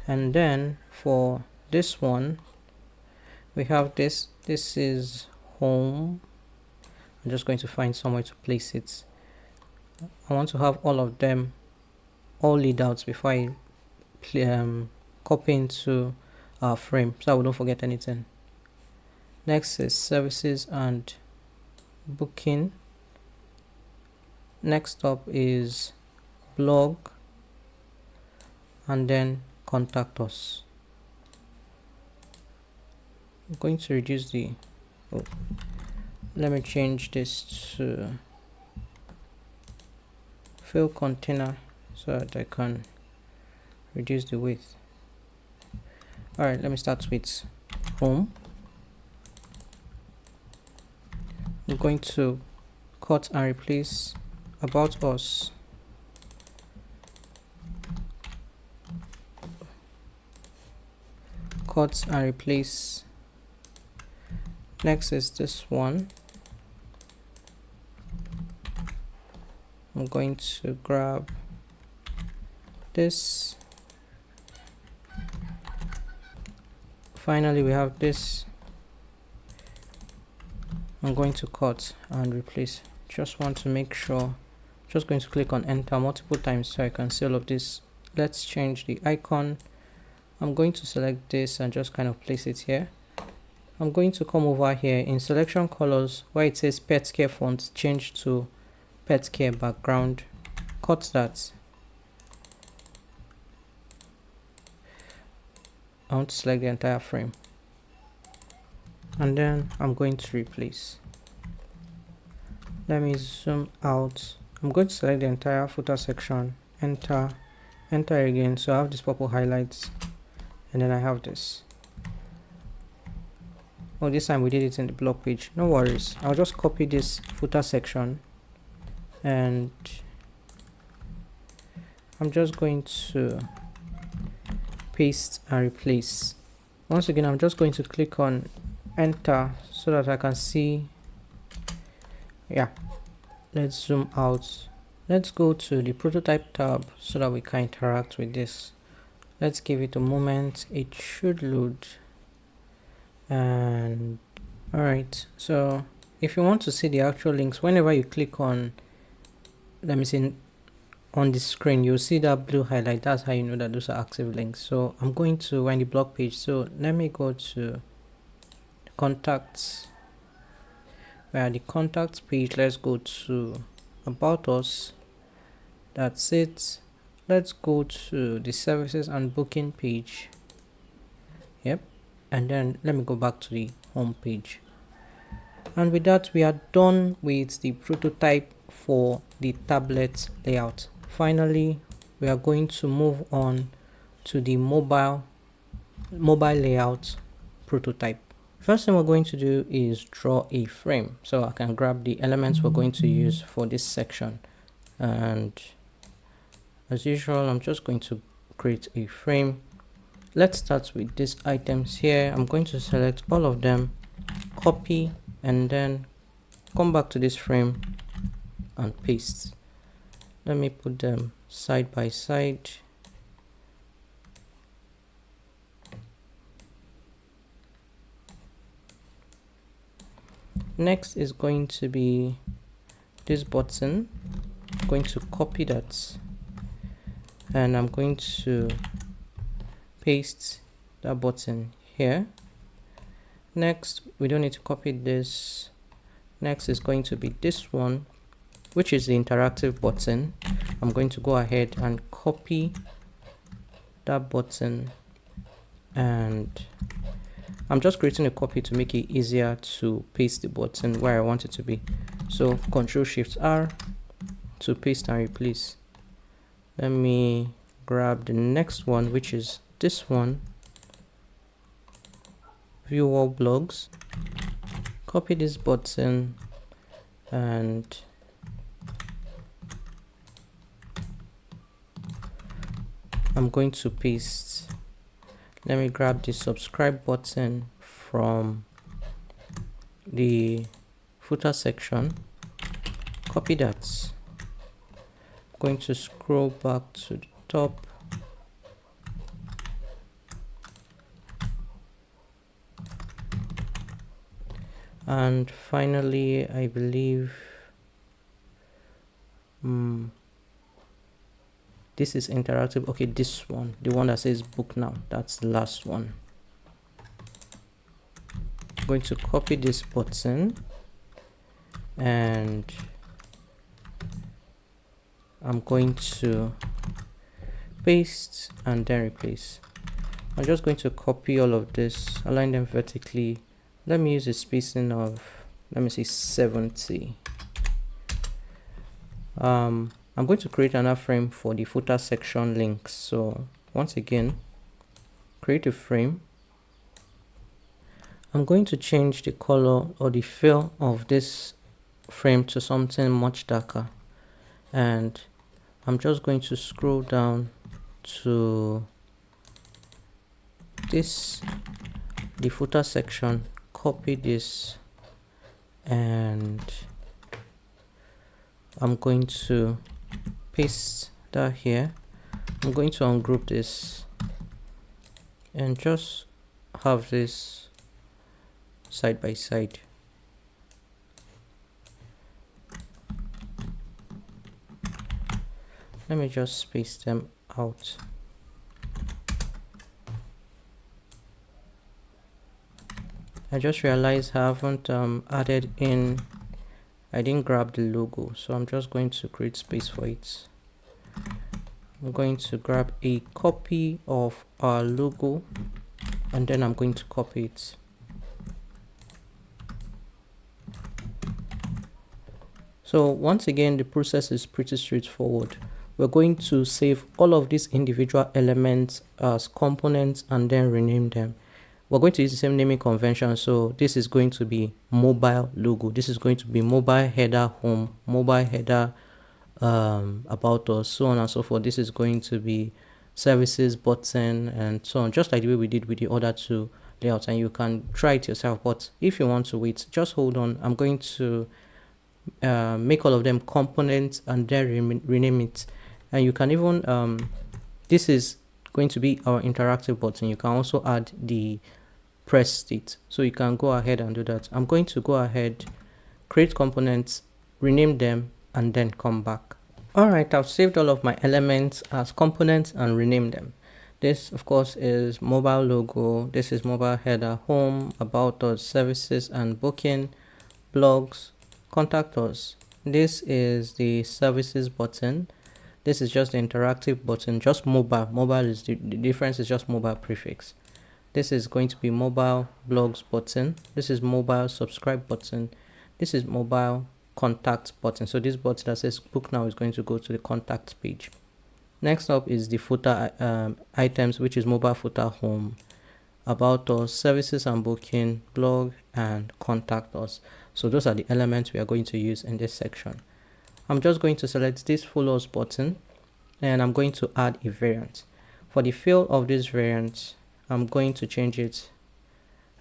And then for this one, we have this is home. I'm just going to find somewhere to place it. I want to have all of them all laid out before I copy into our frame, so I don't forget anything. Next is services and booking. Next up is blog, and then contact us. I'm going to reduce the let me change this to fill container so that I can reduce the width. All right, let me start with home. I'm going to cut and replace about us. Cut and replace. Next is this one. I'm going to grab this. Finally, we have this. I'm going to cut and replace. Just want to make sure. Just going to click on enter multiple times so I can see all of this. Let's change the icon. I'm going to select this and just kind of place it here. I'm going to come over here in selection colors where it says pet care font, change to pet care background. Cut that. I want to select the entire frame, and then I'm going to replace. Let me zoom out. I'm going to select the entire footer section, enter again, so I have this purple highlights, and then I have this. Oh, this time we did it in the blog page. No worries, I'll just copy this footer section and I'm just going to paste and replace. Once again, I'm just going to click on enter so that I can see. Yeah, let's zoom out. Let's go to the prototype tab so that we can interact with this. Let's give it a moment. It should load. And all right, so if you want to see the actual links, whenever you click on, let me see, on the screen, you'll see that blue highlight. That's how you know that those are active links. So I'm going to find the blog page. So let me go to contacts. Where the contacts page, let's go to about us. That's it. Let's go to the services and booking page. Yep. And then let me go back to the home page. And with that, we are done with the prototype for the tablet layout. Finally, we are going to move on to the mobile layout prototype. First thing we're going to do is draw a frame. So I can grab the elements we're going to use for this section. And as usual, I'm just going to create a frame. Let's start with these items here. I'm going to select all of them, copy, and then come back to this frame and paste. Let me put them side by side. Next is going to be this button. I'm going to copy that and I'm going to paste that button here. Next, we don't need to copy this. Next is going to be this one, which is the interactive button. I'm going to go ahead and copy that button, and I'm just creating a copy to make it easier to paste the button where I want it to be. So Ctrl+Shift+R to paste and replace. Let me grab the next one, which is this one, view all blogs, copy this button, and I'm going to paste. Let me grab the subscribe button from the footer section, copy that. I'm going to scroll back to the top, and finally I believe this is interactive. Okay, this one, the one that says book now, that's the last one. I'm going to copy this button and I'm going to paste and then replace. I'm just going to copy all of this, align them vertically. Let me use a spacing of, let me say 70. I'm going to create another frame for the footer section links. So once again, create a frame. I'm going to change the color or the fill of this frame to something much darker, and I'm just going to scroll down to this, the footer section, copy this, and I'm going to paste that here. I'm going to ungroup this and just have this side by side. Let me just space them out. I just realized I haven't added in, I didn't grab the logo, so I'm just going to create space for it. I'm going to grab a copy of our logo and then I'm going to copy it. So once again, the process is pretty straightforward. We're going to save all of these individual elements as components and then rename them. We're going to use the same naming convention. So this is going to be mobile logo. This is going to be mobile header home, mobile header about us, so on and so forth. This is going to be services button and so on, just like the way we did with the other two layouts, and you can try it yourself. But if you want to wait, just hold on. I'm going to make all of them components and then rename it. And you can even this is going to be our interactive button. You can also add the press state, so you can go ahead and do that. I'm going to go ahead, create components, rename them, and then come back. Alright, I've saved all of my elements as components and renamed them. This of course is mobile logo, this is mobile header home, about us, services and booking, blogs, contact us. This is the services button. This is just the interactive button, just mobile. Mobile is the difference is just mobile prefix. This is going to be mobile blogs button. This is mobile subscribe button. This is mobile contact button. So this button that says book now is going to go to the contact page. Next up is the footer items, which is mobile footer, home, about us, services and booking, blog, and contact us. So those are the elements we are going to use in this section. I'm just going to select this follow us button and I'm going to add a variant. For the fill of this variant, I'm going to change it.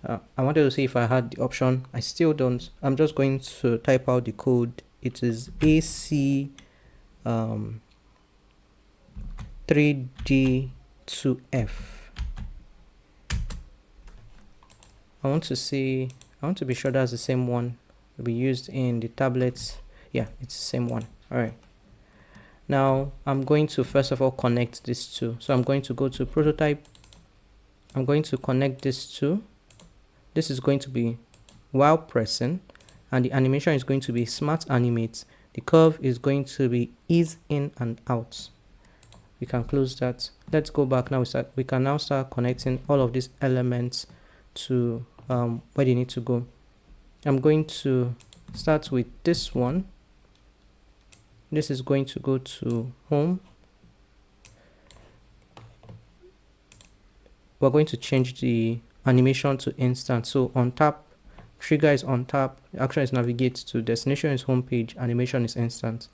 I wanted to see if I had the option. I still don't. I'm just going to type out the code. It is AC 3D2F. I want to be sure that's the same one we used in the tablets. Yeah, it's the same one. All right. Now I'm going to first of all connect these two. So I'm going to go to prototype. I'm going to connect these two. This is going to be while pressing, and the animation is going to be smart animate. The curve is going to be ease in and out. We can close that. Let's go back now. We can now start connecting all of these elements to where they need to go. I'm going to start with this one. This is going to go to home. We're going to change the animation to instant. So on tap, trigger is on tap, action is navigate to, destination is home page, animation is instant.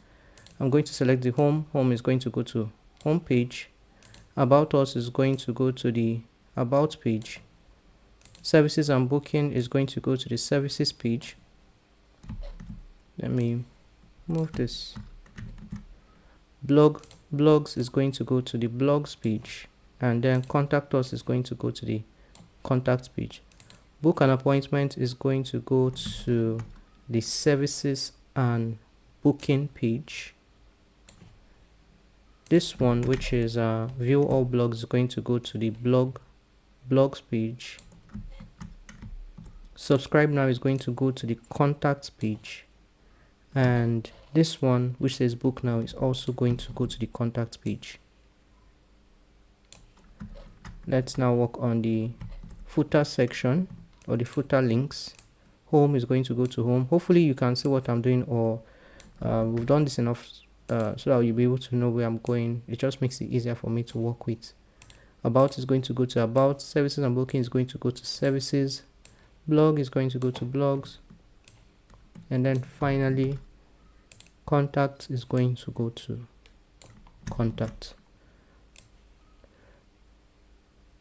I'm going to select the home. Home is going to go to home page. About us is going to go to the about page. Services and booking is going to go to the services page. Let me move this. Blogs is going to go to the blogs page, and then contact us is going to go to the contact page. Book an appointment is going to go to the services and booking page. This one, which is view all blogs, is going to go to the blogs page. Subscribe now is going to go to the contacts page, and this one, which says book now, is also going to go to the contact page. Let's now work on the footer section, or the footer links. Home is going to go to home. Hopefully you can see what I'm doing, or we've done this enough so that you'll be able to know where I'm going. It just makes it easier for me to work with. About is going to go to about. Services and booking is going to go to services. Blog is going to go to blogs, and then finally contact is going to go to contact.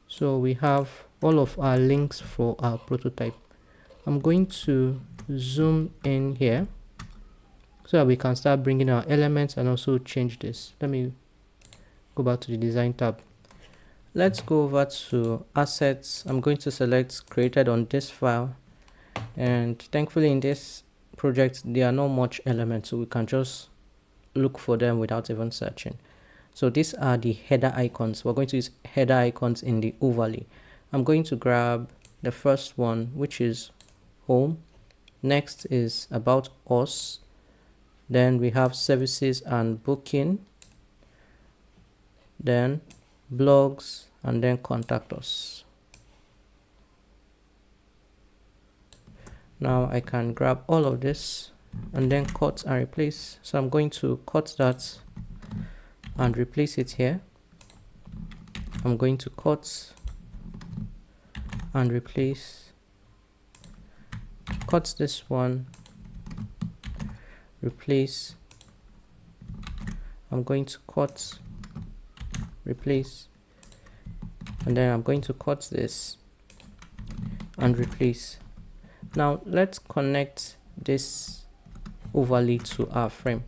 So we have all of our links for our prototype. I'm going to zoom in here so that we can start bringing our elements and also change this. Let me go back to the design tab. Let's go over to assets. I'm going to select created on this file, and thankfully in this project there are not much elements, so we can just look for them without even searching. So these are the header icons. We're going to use header icons in the overlay. I'm going to grab the first one, which is home. Next is about us. Then we have services and booking. Then blogs, and then contact us. Now I can grab all of this and then cut and replace. So I'm going to cut that and replace it here. I'm going to cut and replace. Cut this one, replace. I'm going to cut, replace, and then I'm going to cut this and replace. Now let's connect this overlay to our frame.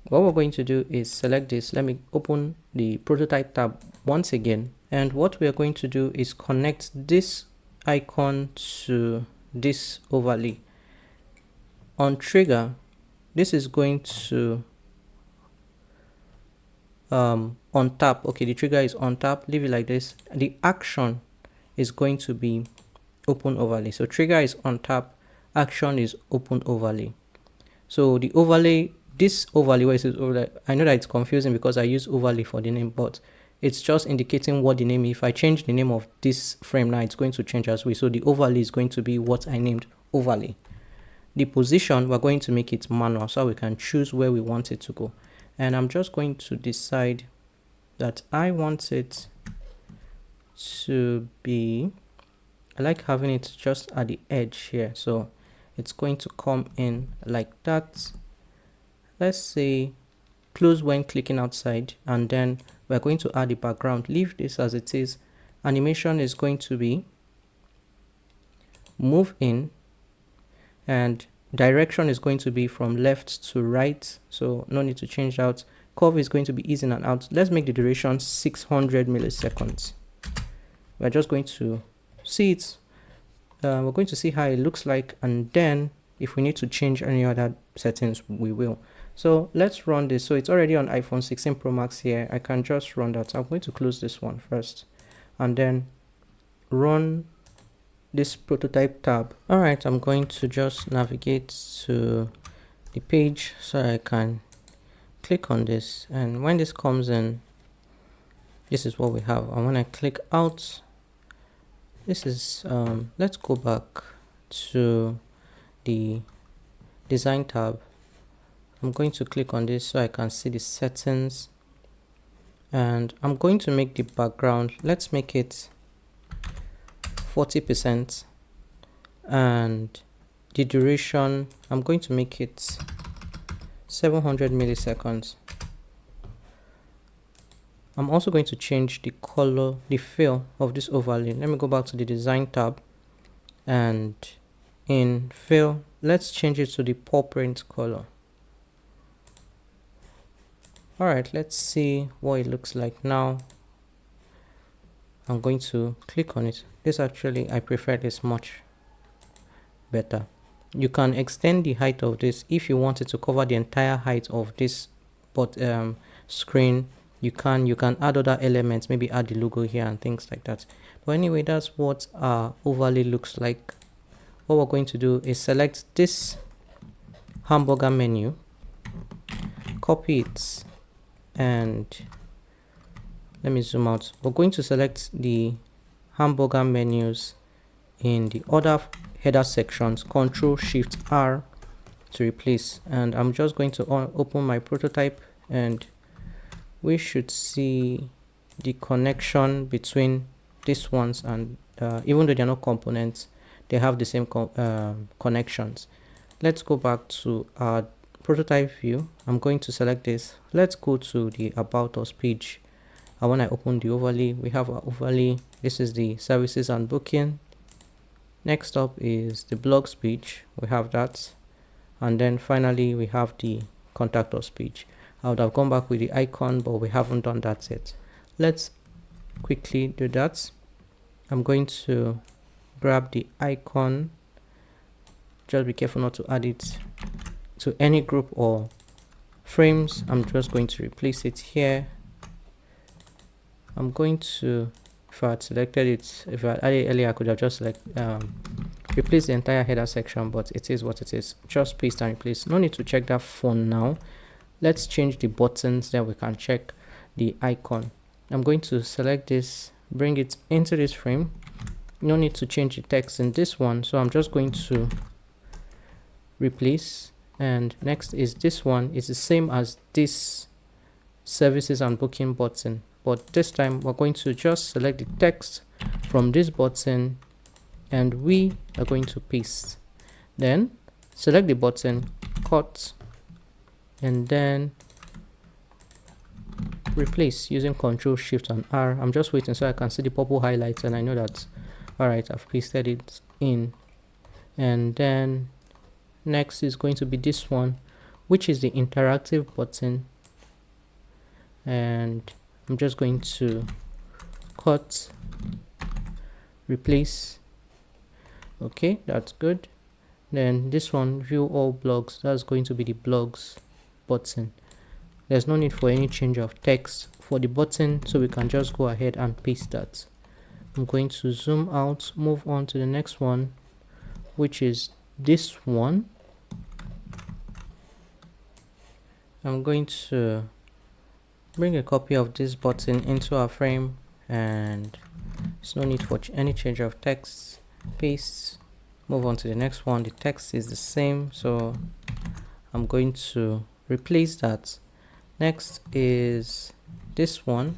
What we're going to do is select this. Let me open the prototype tab once again, and what we are going to do is connect this icon to this overlay. On trigger, this is going to on tap. Okay, the trigger is on tap. Leave it like this. The action is going to be open overlay. So trigger is on tap, action is open overlay. So the overlay, this overlay, where it says overlay, I know that it's confusing because I use overlay for the name, but it's just indicating what the name is. If I change the name of this frame now, it's going to change as well. So the overlay is going to be what I named overlay. The position, we're going to make it manual so we can choose where we want it to go. And I'm just going to decide that I want it to be, I like having it just at the edge here. So it's going to come in like that. Let's say close when clicking outside, and then we're going to add the background. Leave this as it is. Animation is going to be move in, and direction is going to be from left to right, so no need to change that. Curve is going to be easy in and out. Let's make the duration 600 milliseconds. We're just going to see it. We're going to see how it looks like, and then if we need to change any other settings, we will. So let's run this. So it's already on iPhone 16 Pro Max here. I can just run that. I'm going to close this one first and then run this prototype tab. All right, I'm going to just navigate to the page so I can click on this, and when this comes in, this is what we have. And when I click out, this is let's go back to the design tab. I'm going to click on this so I can see the settings, and I'm going to make the background, let's make it 40%, and the duration, I'm going to make it 700 milliseconds. I'm also going to change the color, the fill of this overlay. Let me go back to the design tab, and in fill, let's change it to the paw print color. All right, let's see what it looks like now. I'm going to click on it. This actually, I prefer this much better. You can extend the height of this if you wanted to cover the entire height of this screen. You can add other elements, maybe add the logo here and things like that. But anyway, that's what our overlay looks like. What we're going to do is select this hamburger menu, copy it, and let me zoom out. We're going to select the hamburger menus in the other header sections, Ctrl+Shift+R to replace. And I'm just going to open my prototype, and we should see the connection between these ones, and even though they're not components, they have the same connections. Let's go back to our prototype view. I'm going to select this. Let's go to the About Us page. And when I open the overlay, we have our overlay. This is the services and booking. Next up is the blogs page. We have that. And then finally, we have the contact us page. I would have gone back with the icon, but we haven't done that yet. Let's quickly do that. I'm going to grab the icon. Just be careful not to add it to any group or frames. I'm just going to replace it here. I'm going to, if I had selected it, if I had added it earlier, I could have just replace the entire header section, but it is what it is. Just paste and replace. No need to check that for now. Let's change the buttons, then we can check the icon. I'm going to select this, bring it into this frame. No need to change the text in this one, so I'm just going to replace. And next is this one. It's the same as this services and booking button, but this time we're going to just select the text from this button, and we are going to paste. Then select the button, cut, and then replace using Ctrl+Shift+R. I'm just waiting so I can see the purple highlights, and I know that, all right, I've pasted it in. And then next is going to be this one, which is the interactive button, and I'm just going to cut, replace. Okay, that's good. Then this one, view all blogs, that's going to be the blogs button. There's no need for any change of text for the button, so we can just go ahead and paste that. I'm going to zoom out, move on to the next one, which is this one. I'm going to Bring a copy of this button into our frame, and there's no need for any change of text. Paste, move on to the next one. The text is the same, so I'm going to replace that. Next is this one.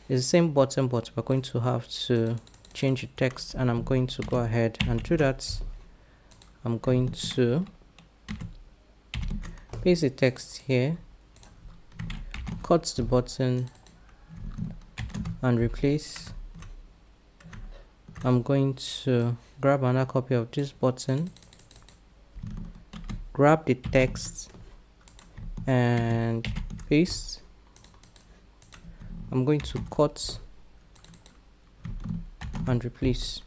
It's the same button, but we're going to have to change the text, and I'm going to go ahead and do that. I'm going to paste the text here, cut the button and replace. I'm going to grab another copy of this button, grab the text and paste. I'm going to cut and replace.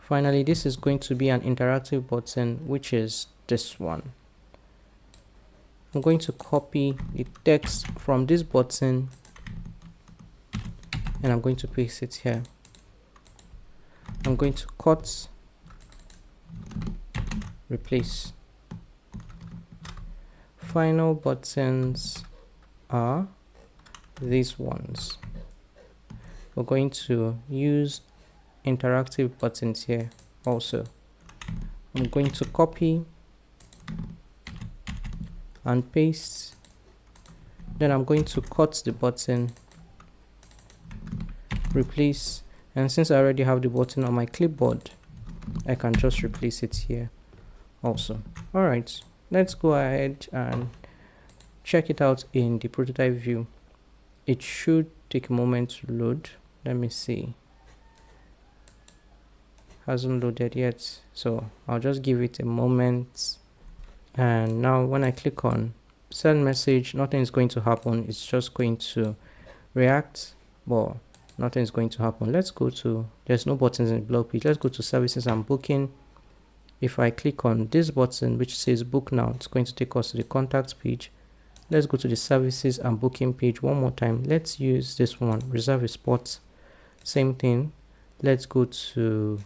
Finally, this is going to be an interactive button, which is this one. I'm going to copy the text from this button and I'm going to paste it here. I'm going to cut, replace. Final buttons are these ones. We're going to use interactive buttons here also. I'm going to copy and paste, then I'm going to cut the button, replace, and since I already have the button on my clipboard, I can just replace it here also. Alright, let's go ahead and check it out in the prototype view. It should take a moment to load. Let me see. Hasn't loaded yet, so I'll just give it a moment. And now when I click on send message, nothing is going to happen. It's just going to react, but nothing is going to happen. Let's go to, there's no buttons in the blog page. Let's go to services and booking. If I click on this button which says book now, it's going to take us to the contact page. Let's go to the services and booking page one more time. Let's use this one, reserve a spot. Same thing. Let's go to,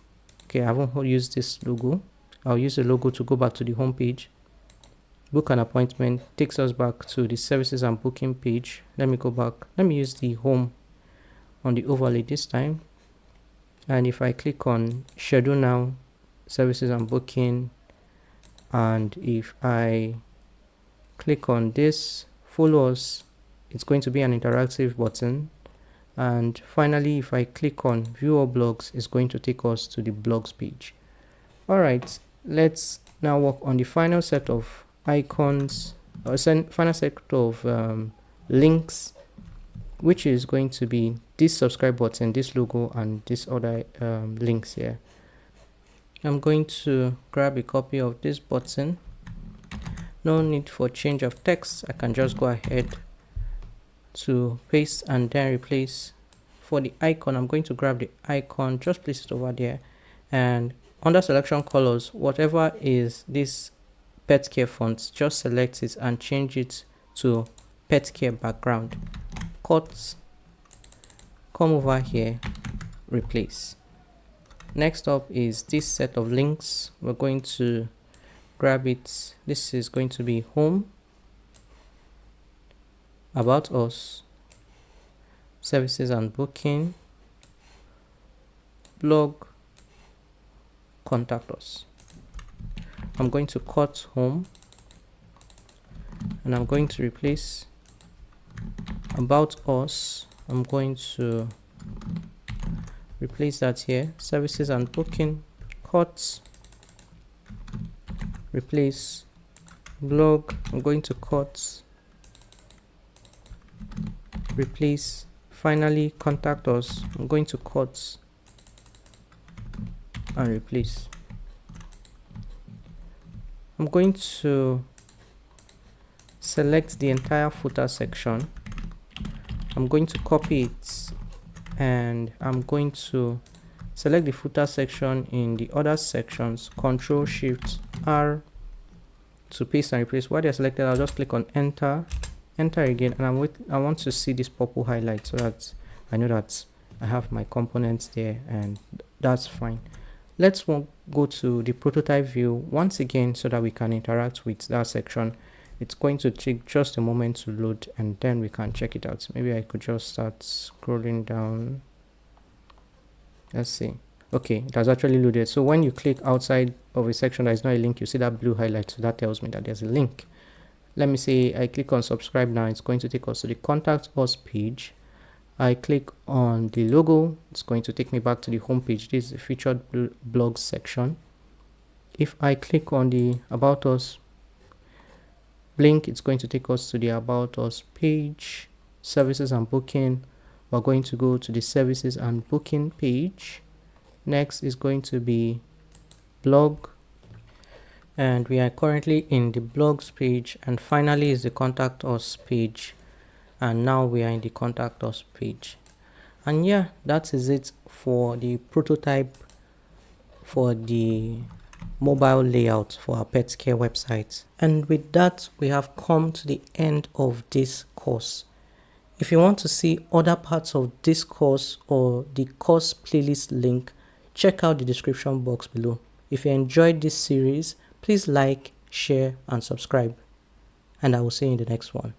okay, I haven't used this logo. I'll use the logo to go back to the home page. Book an appointment takes us back to the services and booking page. Let me go back. Let me use the home on the overlay this time. And if I click on schedule now, services and booking, and if I click on this follow us, it's going to be an interactive button. And finally, if I click on view all blogs, it's going to take us to the blogs page. Alright, let's now work on the final set of icons, or final set of links, which is going to be this subscribe button, this logo, and this other links here. I'm going to grab a copy of this button. No need for change of text. I can just go ahead to paste and then replace. For the icon, I'm going to grab the icon, just place it over there, and under selection colors, whatever is this pet care font, just select it and change it to pet care background. Cut, come over here, replace. Next up is this set of links. We're going to grab it. This is going to be home, about us, services and booking, blog, contact us. I'm going to cut home and I'm going to replace about us. I'm going to replace that here, services and booking, cut, replace, blog. I'm going to cut, replace. Finally, contact us. I'm going to cut and replace. I'm going to select the entire footer section. I'm going to copy it and I'm going to select the footer section in the other sections. Control Shift R to paste and replace. While they're selected, I'll just click on enter, enter again, and I want to see this purple highlight so that I know that I have my components there, and that's fine. Let's go to the prototype view once again so that we can interact with that section. It's going to take just a moment to load, and then we can check it out. Maybe I could just start scrolling down. Let's see. Okay, it has actually loaded. So when you click outside of a section that is not a link, you see that blue highlight. So that tells me that there's a link. Let me say I click on subscribe now. It's going to take us to the contact us page. I click on the logo. It's going to take me back to the home page. This is the featured blogs section. If I click on the about us link, it's going to take us to the about us page, services and booking. We're going to go to the services and booking page. Next is going to be blog, and we are currently in the blogs page, and finally is the contact us page, and now we are in the contact us page. And yeah, that is it for the prototype for the mobile layout for our pet care website. And with that, we have come to the end of this course. If you want to see other parts of this course or the course playlist link, check out the description box below. If you enjoyed this series, please like, share, and subscribe. And I will see you in the next one.